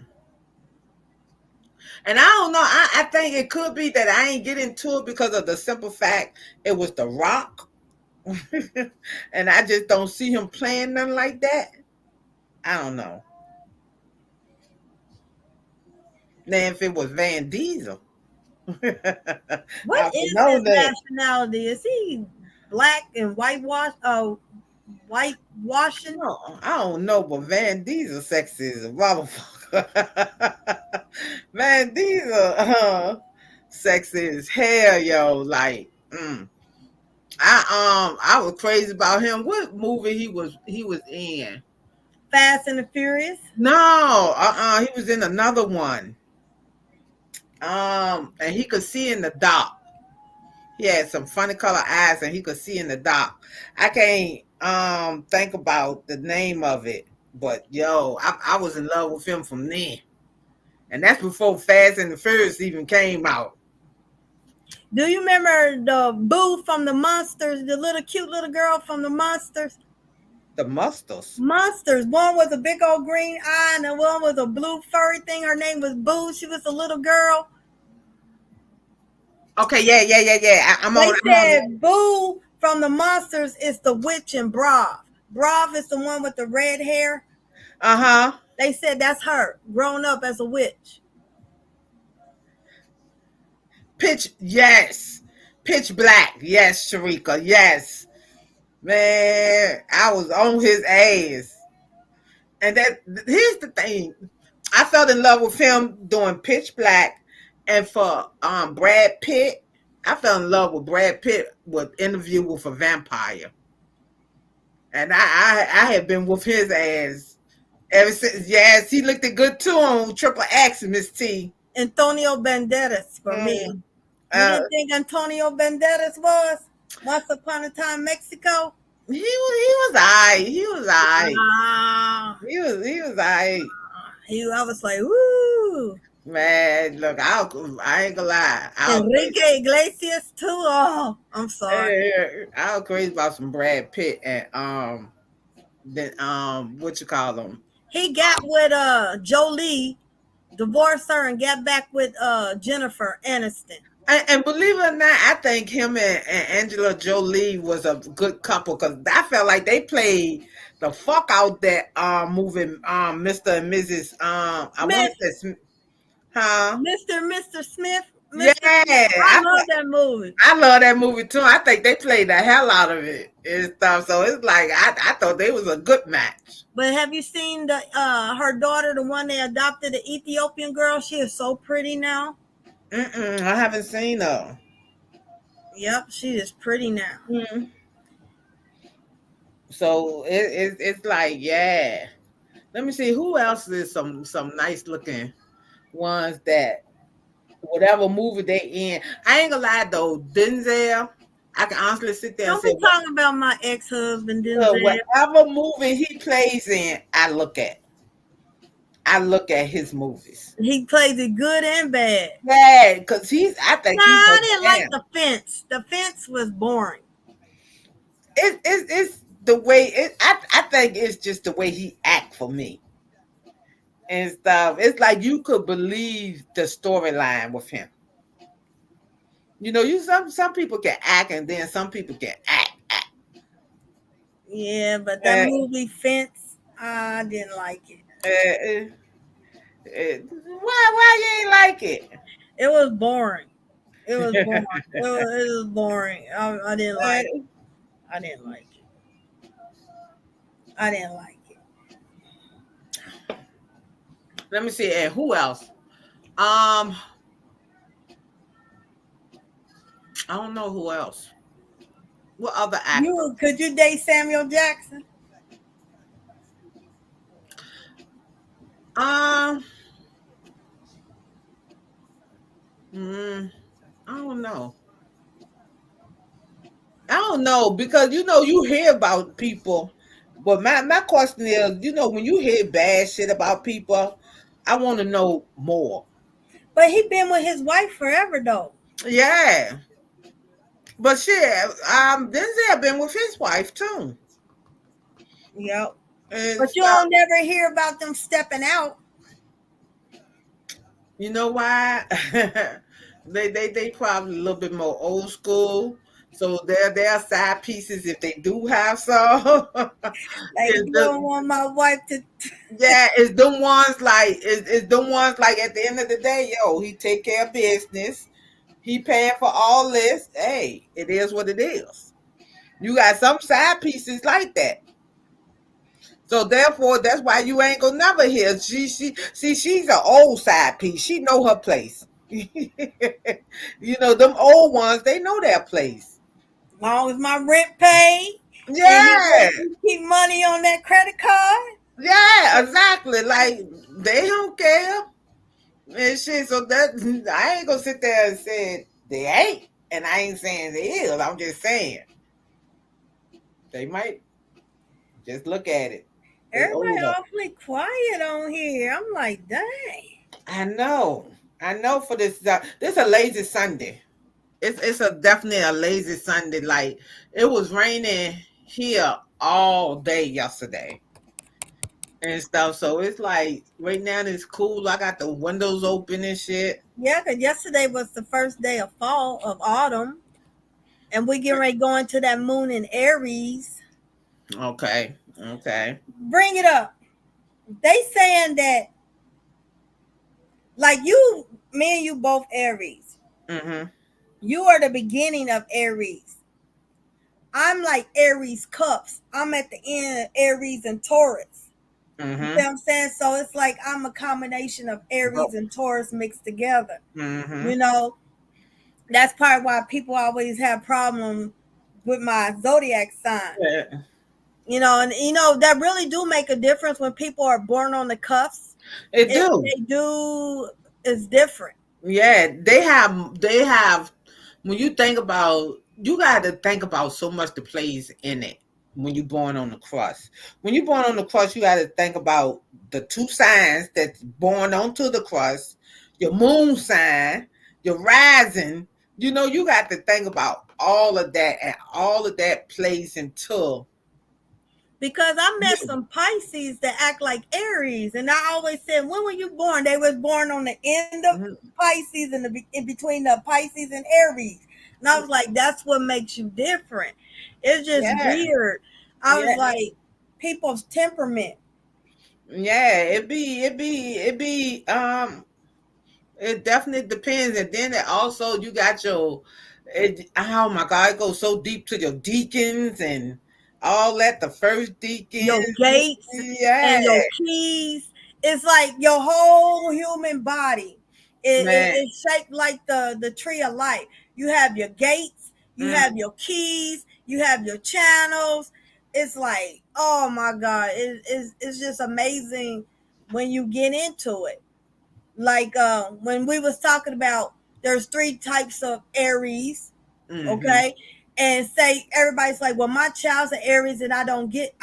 And I don't know. I think it could be that I ain't get into it because of the simple fact it was The Rock, and I just don't see him playing nothing like that. I don't know. Now if it was Van Diesel, What I would is know his that. nationality? Is he black and whitewash? Oh, whitewashing? I don't know, but Van Diesel sexy is a motherfucker. Van Diesel, sexy as hell, yo. Like, I was crazy about him. What movie he was in? Fast and the Furious? No, he was in another one. And he could see in the dark. He had some funny color eyes, and he could see in the dark. I can't think about the name of it, but yo, I was in love with him from then, and that's before Fast and the Furious even came out. Do you remember the Boo from the Monsters? The little cute little girl from the Monsters? The Mustards. Monsters. One was a big old green eye, and the one was a blue furry thing. Her name was Boo. She was a little girl. Okay, yeah. I'm They on. I'm on that. said Boo from the Monsters is the witch in Brav. Brav is the one with the red hair. Uh huh. They said that's her, grown up as a witch. Pitch. Yes. Pitch Black. Yes, Sharika. Yes, man. I was on his ass. And that here's the thing. I fell in love with him doing Pitch Black And for Brad Pitt, I fell in love with Brad Pitt with Interview with a Vampire. And I have been with his ass ever since. Yes, he looked good too on Triple X, Miss T. Antonio Banderas for me. Mm, You uh, didn't think Antonio Banderas was Once Upon a Time Mexico? he was I. He was I. Ah, He was I. I was like, woo. Man, look, I ain't gonna lie. Enrique Iglesias too. Oh, I'm sorry. I was crazy about some Brad Pitt and then what you call them. He got with Jolie, divorced her, and got back with Jennifer Aniston. And believe it or not, I think him and Angela Jolie was a good couple because I felt like they played the fuck out that movie, Mr. and Mrs. I want Miss to say, huh? Mr. Smith, Yeah, Mr. Smith. I love that movie. I love that movie too. I think they played the hell out of it and stuff. So it's like I thought they was a good match. But have you seen the her daughter, the one they adopted, the Ethiopian girl? She is so pretty now. I haven't seen her. Yep, she is pretty now. Mm. So it's like yeah. Let me see who else is some nice looking ones that whatever movie they in. I ain't gonna lie though, Denzel. I can honestly sit there and Don't say be talking about my ex-husband Denzel. whatever movie he plays in, I look at. I look at his movies. He plays it good and bad. Yeah, because I Nah, think he's a I didn't like damn. The Fence. The Fence was boring. It's the way I think it's just the way he act for me and stuff. It's like you could believe the storyline with him. You know, you some people can act and then some people can act. Yeah, but that Uh, movie Fence, I didn't like it. uh, why you ain't like it? It was boring. It was boring. It was boring. I didn't like it. Uh, I didn't like it. I didn't like it. let me see. And who else? I don't know who else. What other actor? Could you date Samuel Jackson? Um, mm, I don't know. I don't know because you hear about people, but my question is, when you hear bad shit about people, I want to know more. But he been with his wife forever though. Yeah, but shit, Denzel been with his wife too, Yep. and But you don't never hear about them stepping out. you know why? they probably a little bit more old school. So they're side pieces if they do have some. Like It's you don't the, want my wife to. yeah, it's them ones like it's them ones like at the end of the day, yo, he take care of business. He paying for all this. Hey, it is what it is. You got some side pieces like that. So therefore, that's why you ain't gonna never hear. She's an old side piece. She know her place. Them old ones, they know their place. Long as my rent paid and Yeah, he keep money on that credit card. yeah, exactly. Like they don't care and shit. So that I ain't gonna sit there and say they ain't, and I ain't saying they is. I'm just saying they might just look at it. They Everybody older. awfully quiet on here. I'm like, dang. I know. I know for this a lazy Sunday. It's a definitely a lazy Sunday. Like it was raining here all day yesterday and stuff. So it's like right now it's cool. I got the windows open and shit. Yeah, because yesterday was the first day of fall, of autumn. And we getting ready to go into that moon in Aries. Okay. Okay. Bring it up. They saying that, like you, me and you both Aries. Mm-hmm. You are the beginning of Aries. I'm like Aries cups. I'm at the end of Aries and Taurus. You Mm-hmm. see what I'm saying? So it's like I'm a combination of Aries and Taurus mixed together. Mm-hmm. You know, that's part why people always have problems with my zodiac sign. Yeah, And that really do make a difference when people are born on the cuffs. it It do. they do is different. Yeah, they have when you think about you got to think about so much that plays in it when you're born on the cross. When you're born on the cross, you got to think about the two signs that's born onto the cross, your moon sign, your rising. You got to think about all of that, and all of that plays into Because I met you. some Pisces that act like Aries, and I always said, "When were you born?" They was born on the end of Mhm. Pisces and in between the Pisces and Aries, and I was like, "That's what makes you different." It's just Yeah, weird. I was yeah. like, people's temperament. Yeah, it definitely depends. And then it also you got oh my God, it goes so deep to your deacons and all that, the first deacons. Your gates Yeah, and your keys. It's like your whole human body. man. It's shaped like the tree of life. You have your gates, you Mm, have your keys, you have your channels. It's like, oh my God, it's just amazing when you get into it. Like when we was talking about there's three types of Aries, mm-hmm, okay, and say everybody's like, well, my child's an Aries and I don't get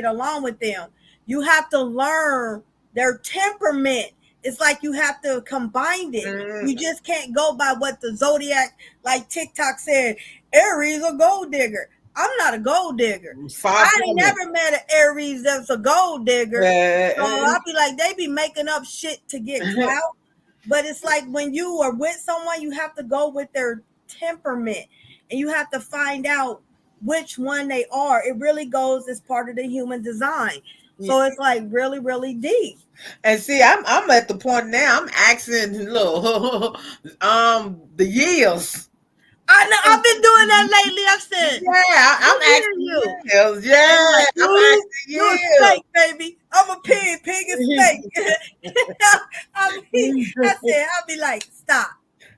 along with them. You have to learn their temperament. It's like you have to combine it. You mm, just can't go by what the zodiac, like TikTok said, Aries a gold digger. I'm not a gold digger. far I ain't from it. never met an Aries that's a gold digger. So Uh, I'll be like, they be making up shit to get clout. But it's like when you are with someone, you have to go with their temperament and you have to find out which one they are. It really goes as part of the human design. So it's like really, really deep. and see, I'm at the point now. I'm asking, look, the years. I know I've been doing that lately. I said, Yeah, I'm "What year asking you?" years. And Yeah, like, I'm you a snake, baby. I'm a pig. Pig is snake. I said, I'll be like, stop.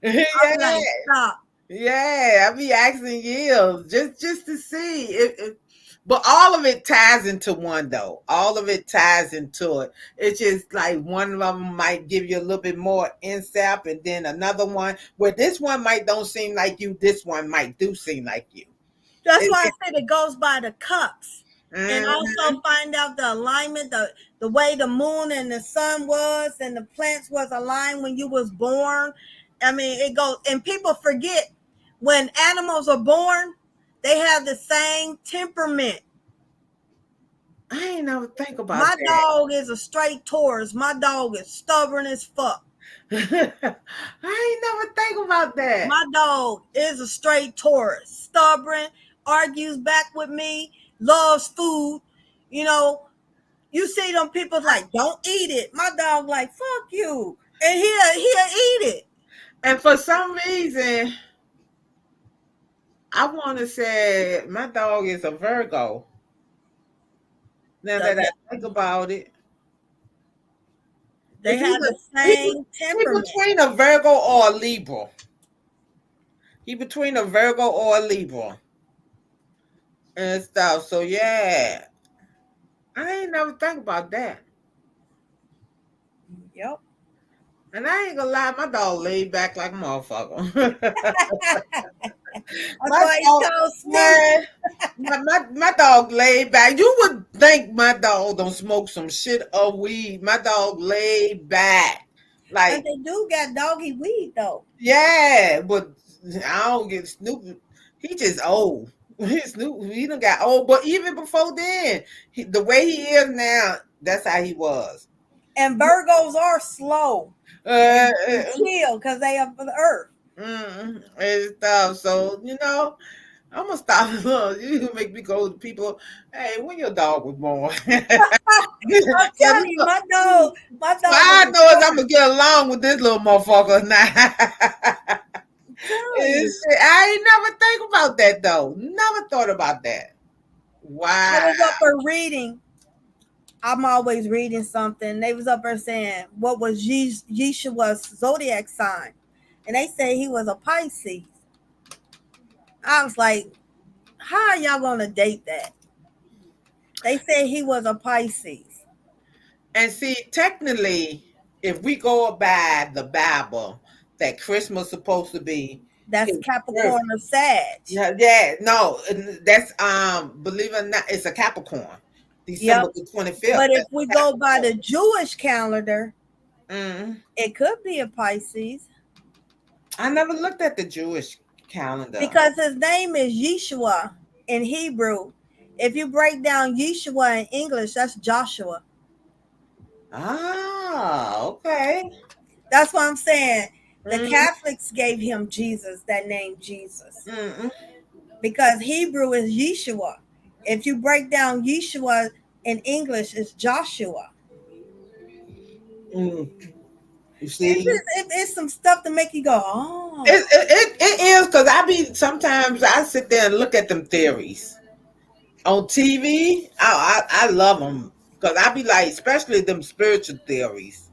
I'll be like, Yeah, stop. yeah, I be asking yields just to see but all of it ties into one though. All of it ties into it. It's just like one of them might give you a little bit more insight, and then another one where this one might don't seem like you, this one might do seem like you. That's It, why I it, said it goes by the cups. And mm, also find out the alignment, the way the moon and the sun was and the plants was aligned when you was born. I mean, it goes and people forget when animals are born, they have the same temperament. I ain't never think about My dog is a straight Taurus. My dog is stubborn as fuck. that. I ain't never think about that. My dog is a straight Taurus. Stubborn, argues back with me, loves food. You know, you see them people like, don't eat it. My dog like, fuck you. And he'll eat it. And for some reason, I want to say my dog is a Virgo. Now that The- I think about it, they it's have either the same he temperament. between a Virgo or a Libra. He between a Virgo or a Libra and stuff. So yeah, I ain't never think about that. Yep. And I ain't gonna lie, my dog laid back like a motherfucker. That's My why he's dog, called Snoop. man, my dog laid back. You would think my dog don't smoke some shit of weed. My dog laid back. But Like, they do got doggy weed though. yeah, but I don't get Snoop. He just old. Snoop, he done got old. But even before then, the way he is now, that's how he was. And Virgos are slow Uh, and chill because they are for the earth. and stuff. So I'm gonna stop. You gonna make me go to people. Hey, when your dog was born? I'm telling you, my So dog is I a know is I'm gonna Taurus. get along with this little motherfucker now. I'm telling you. I ain't never think about that though. Never thought about that. I Wow. was up for reading I'm always reading something. They was up there saying what was Yeshua's zodiac sign, and they say he was a Pisces. I was like, how are y'all gonna date that? They said he was a Pisces. And see, technically, if we go by the Bible, that Christmas supposed to be That's his birth. Capricorn or Sag. Yeah, yeah, no, that's believe it or not, it's a Capricorn. December Yep. the 25th. But if That's we go by Capricorn. the Jewish calendar, Mm. it could be a Pisces I never looked at the Jewish calendar. because his name is Yeshua in Hebrew. If you break down Yeshua in English, that's Joshua. Ah, okay. That's what I'm saying. The Mm, Catholics gave him Jesus, that name Jesus, mm, because Hebrew is Yeshua. If you break down Yeshua in English, it's Joshua. mm. You It's, see, just, it's some stuff to make you go, oh. it is because I be sometimes I sit there and look at them theories on TV. I love them because I be like, especially them spiritual theories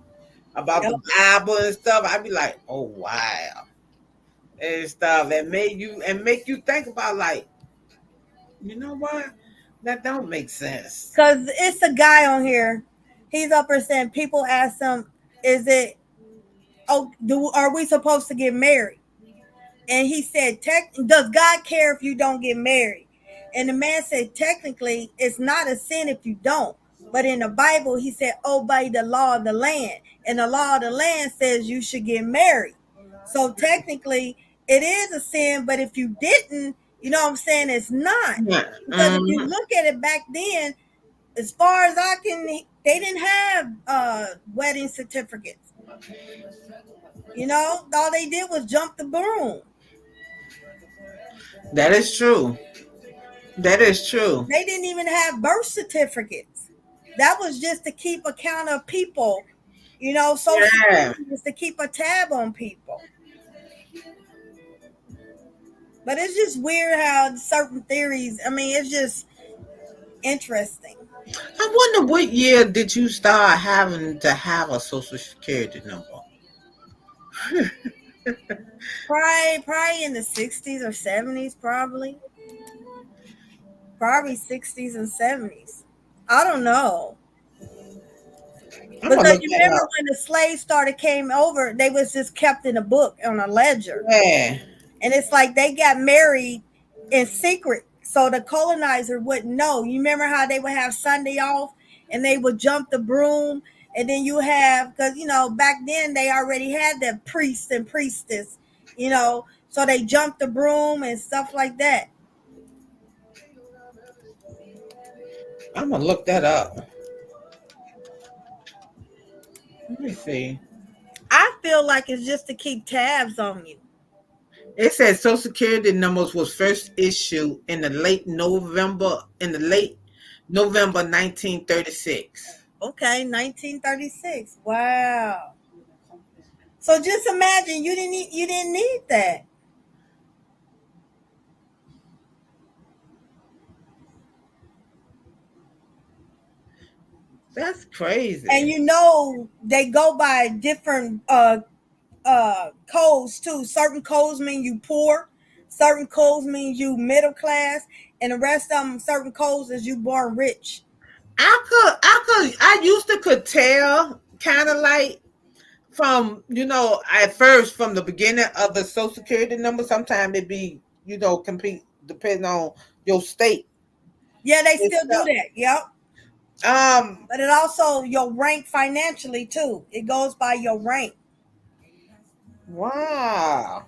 about Yep. the Bible and stuff. I be like, oh wow, and stuff, and make you think about like, you know what, that don't make sense. Because it's a guy on here. He's up there saying people ask him, is it, oh, are we supposed to get married? And he said, does God care if you don't get married? And the man said, technically, it's not a sin if you don't. But in the Bible, he said, obey the law of the land. And the law of the land says you should get married. So technically, it is a sin. But if you didn't, you know what I'm saying? It's not. Yeah. Because if you look at it back then, as far as I can, they didn't have wedding certificates. You know, all they did was jump the broom. That is true. That is true. They didn't even have birth certificates. That was just to keep account of people. You know, Social Yeah. Security was to keep a tab on people. But it's just weird how certain theories, I mean, it's just interesting. I wonder what year did you start having to have a social security number? Probably in the 60s or 70s, probably. Probably 60s and 70s. I don't know. I'm gonna Because look you that remember up. when the slaves started came over, they was just kept in a book on a ledger. Yeah. And it's like they got married in secret so the colonizer wouldn't know. You remember how they would have Sunday off and they would jump the broom, and then you have, because you know back then they already had the priest and priestess, you know, so they jumped the broom and stuff like that. I'm gonna look that up. Let me see. I feel like it's just to keep tabs on you. It says social security numbers was first issued in the late November 1936. Okay, 1936. Wow. So just imagine you didn't need that. That's crazy. And you know they go by different codes too. Certain codes mean you poor, certain codes mean you middle class, and the rest of them certain codes is you born rich. I used to could tell kind of like from, at first from the beginning of the social security number, sometimes it be, compete depending on your state Yeah, they and still do stuff. that. Yep. Um, But it also your rank financially too. It goes by your rank. wow.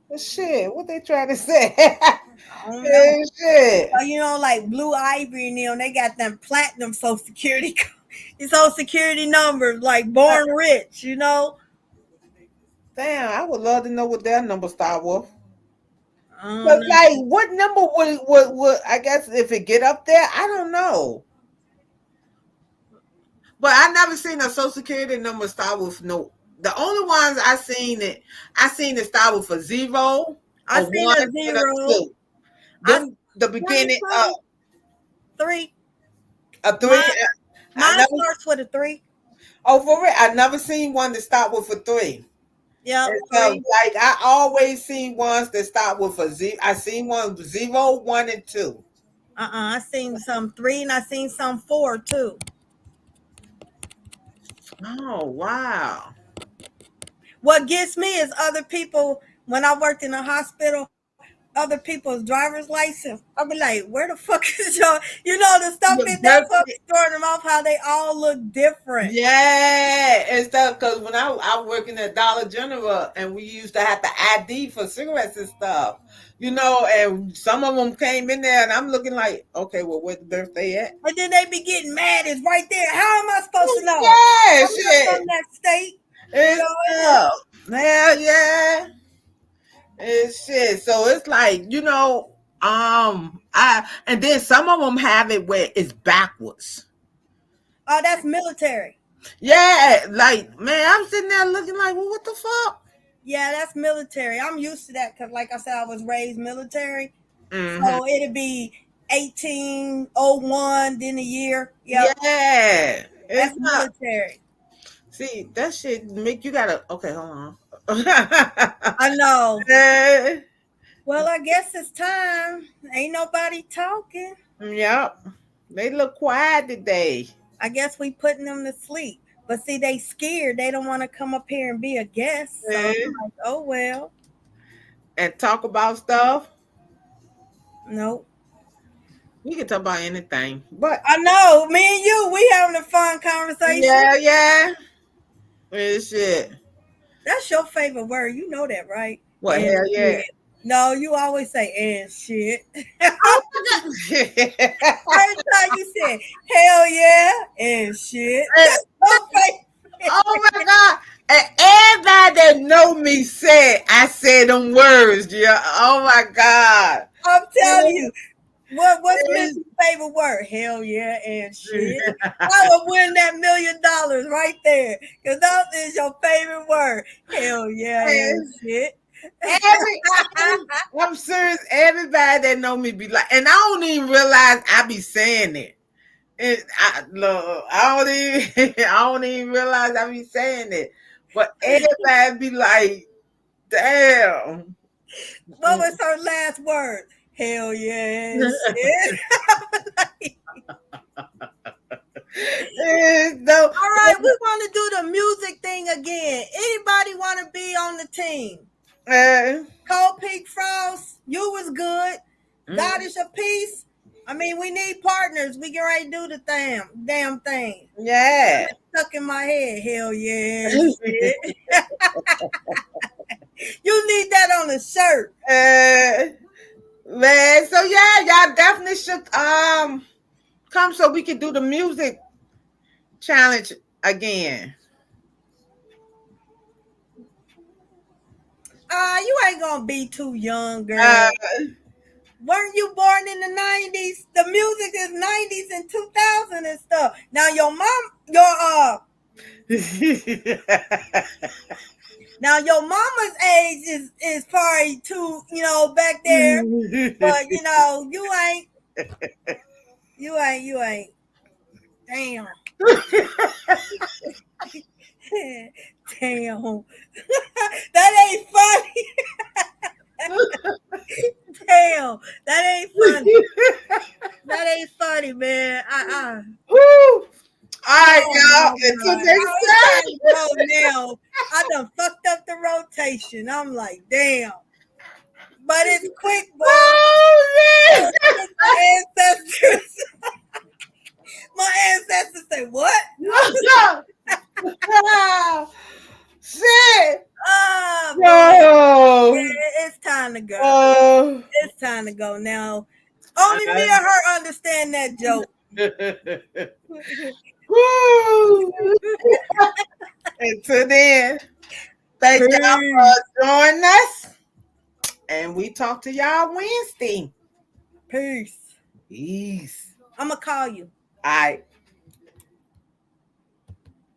Well, shit, what they trying to say? I don't know. Yeah, shit. You know, like Blue Ivy and them, they got them platinum social security social security numbers, like Uh, born rich, you know. Damn, I would love to know what their number start with. I don't But like, know. what number would I guess if it get up there? I don't know. But I never seen a social security number start with no. The only ones I seen it start with a zero, I a seen one, a and a zero. two. I Them the beginning. 22, 3. A three. Mine, I mine never. starts with a three. Oh, for it. I never seen one that start with a three. Yep, And so, three. like, I always seen ones that start with a Z. I seen one zero, one, and two. I seen some three and I seen some four too. Oh wow. What gets me is other people when I worked in a hospital, other people's driver's license. I'll be like, where the fuck is your, the stuff Your in that's birth. what be throwing them off how they all look different. Yeah, and stuff. Because when I working at Dollar General, and we used to have to ID for cigarettes and stuff, and some of them came in there, and I'm looking like, okay, well, where's the birthday at? And then they be getting mad. It's right there. How am I supposed to know? Yeah, I'm not shit. from that state. You It's know, stuff. Hell yeah. It's shit. So it's like, I and then some of them have it where it's backwards. oh, that's military. Yeah, like man, I'm sitting there looking like, well, what the fuck? Yeah, that's military. I'm used to that because, like I said, I was raised military. Hmm. So it'd be 1801, then a year. Yep, Yeah, it's that's not. military. See, that shit make you gotta. Okay, hold on. I know. Eh, Well, I guess it's time. Ain't nobody talking. yep, they look quiet today. I guess we putting them to sleep. But see, they scared. They don't want to come up here and be a guest. So I'm Eh, like, oh well. and talk about stuff. Nope. We can talk about anything, but I know. Me and you, we having a fun conversation. yeah, yeah, it's shit. That's your favorite word. You know that, right? What And hell yeah? shit. No, you always say and shit. Oh my god! Every time you said hell yeah and shit. That's my favorite. Oh my god! And everybody that know me said I said them words. Yeah. Oh my god. I'm telling you. What's Missy's favorite word? Hell yeah and shit. I would win that $1,000,000 right there. Because that is your favorite word. Hell yeah and shit. I'm serious. Everybody that know me be like, and I don't even realize I be saying it. Look, I don't even, I don't even realize I be saying it. But everybody be like, damn. What was her last word? Hell yeah and shit. No, All right, we want to do the music thing again. Anybody want to be on the team? uh, Cold Peak Frost, you was good. mm, God is a peace. I mean, we need partners. We get ready to do the damn thing. yeah. Stuck in my head. Hell yeah. Shit. You need that on a shirt. Man, so yeah, y'all definitely should come so we can do the music challenge again. You ain't gonna be too young, Uh, girl. Weren't you born in the 90s? The music is 90s and 2000 and stuff. Now your mama's age is probably too, back there. But you ain't. Damn. Damn. That ain't funny. Damn. That ain't funny. That ain't funny, man. Woo! All right, Oh y'all. my Until god. next I was trying to go now. I done fucked up the rotation. I'm like, damn. But it's quick, boy. time. My ancestors. My ancestors say, what? Oh, shit. Oh boy. No. Yeah, it's time to go. Oh. It's time to go now. Only me and her understand that joke. Woo. Until then, thank y'all Peace. for joining us. And we talk to y'all Wednesday. Peace. Peace. I'm going to call you. All right.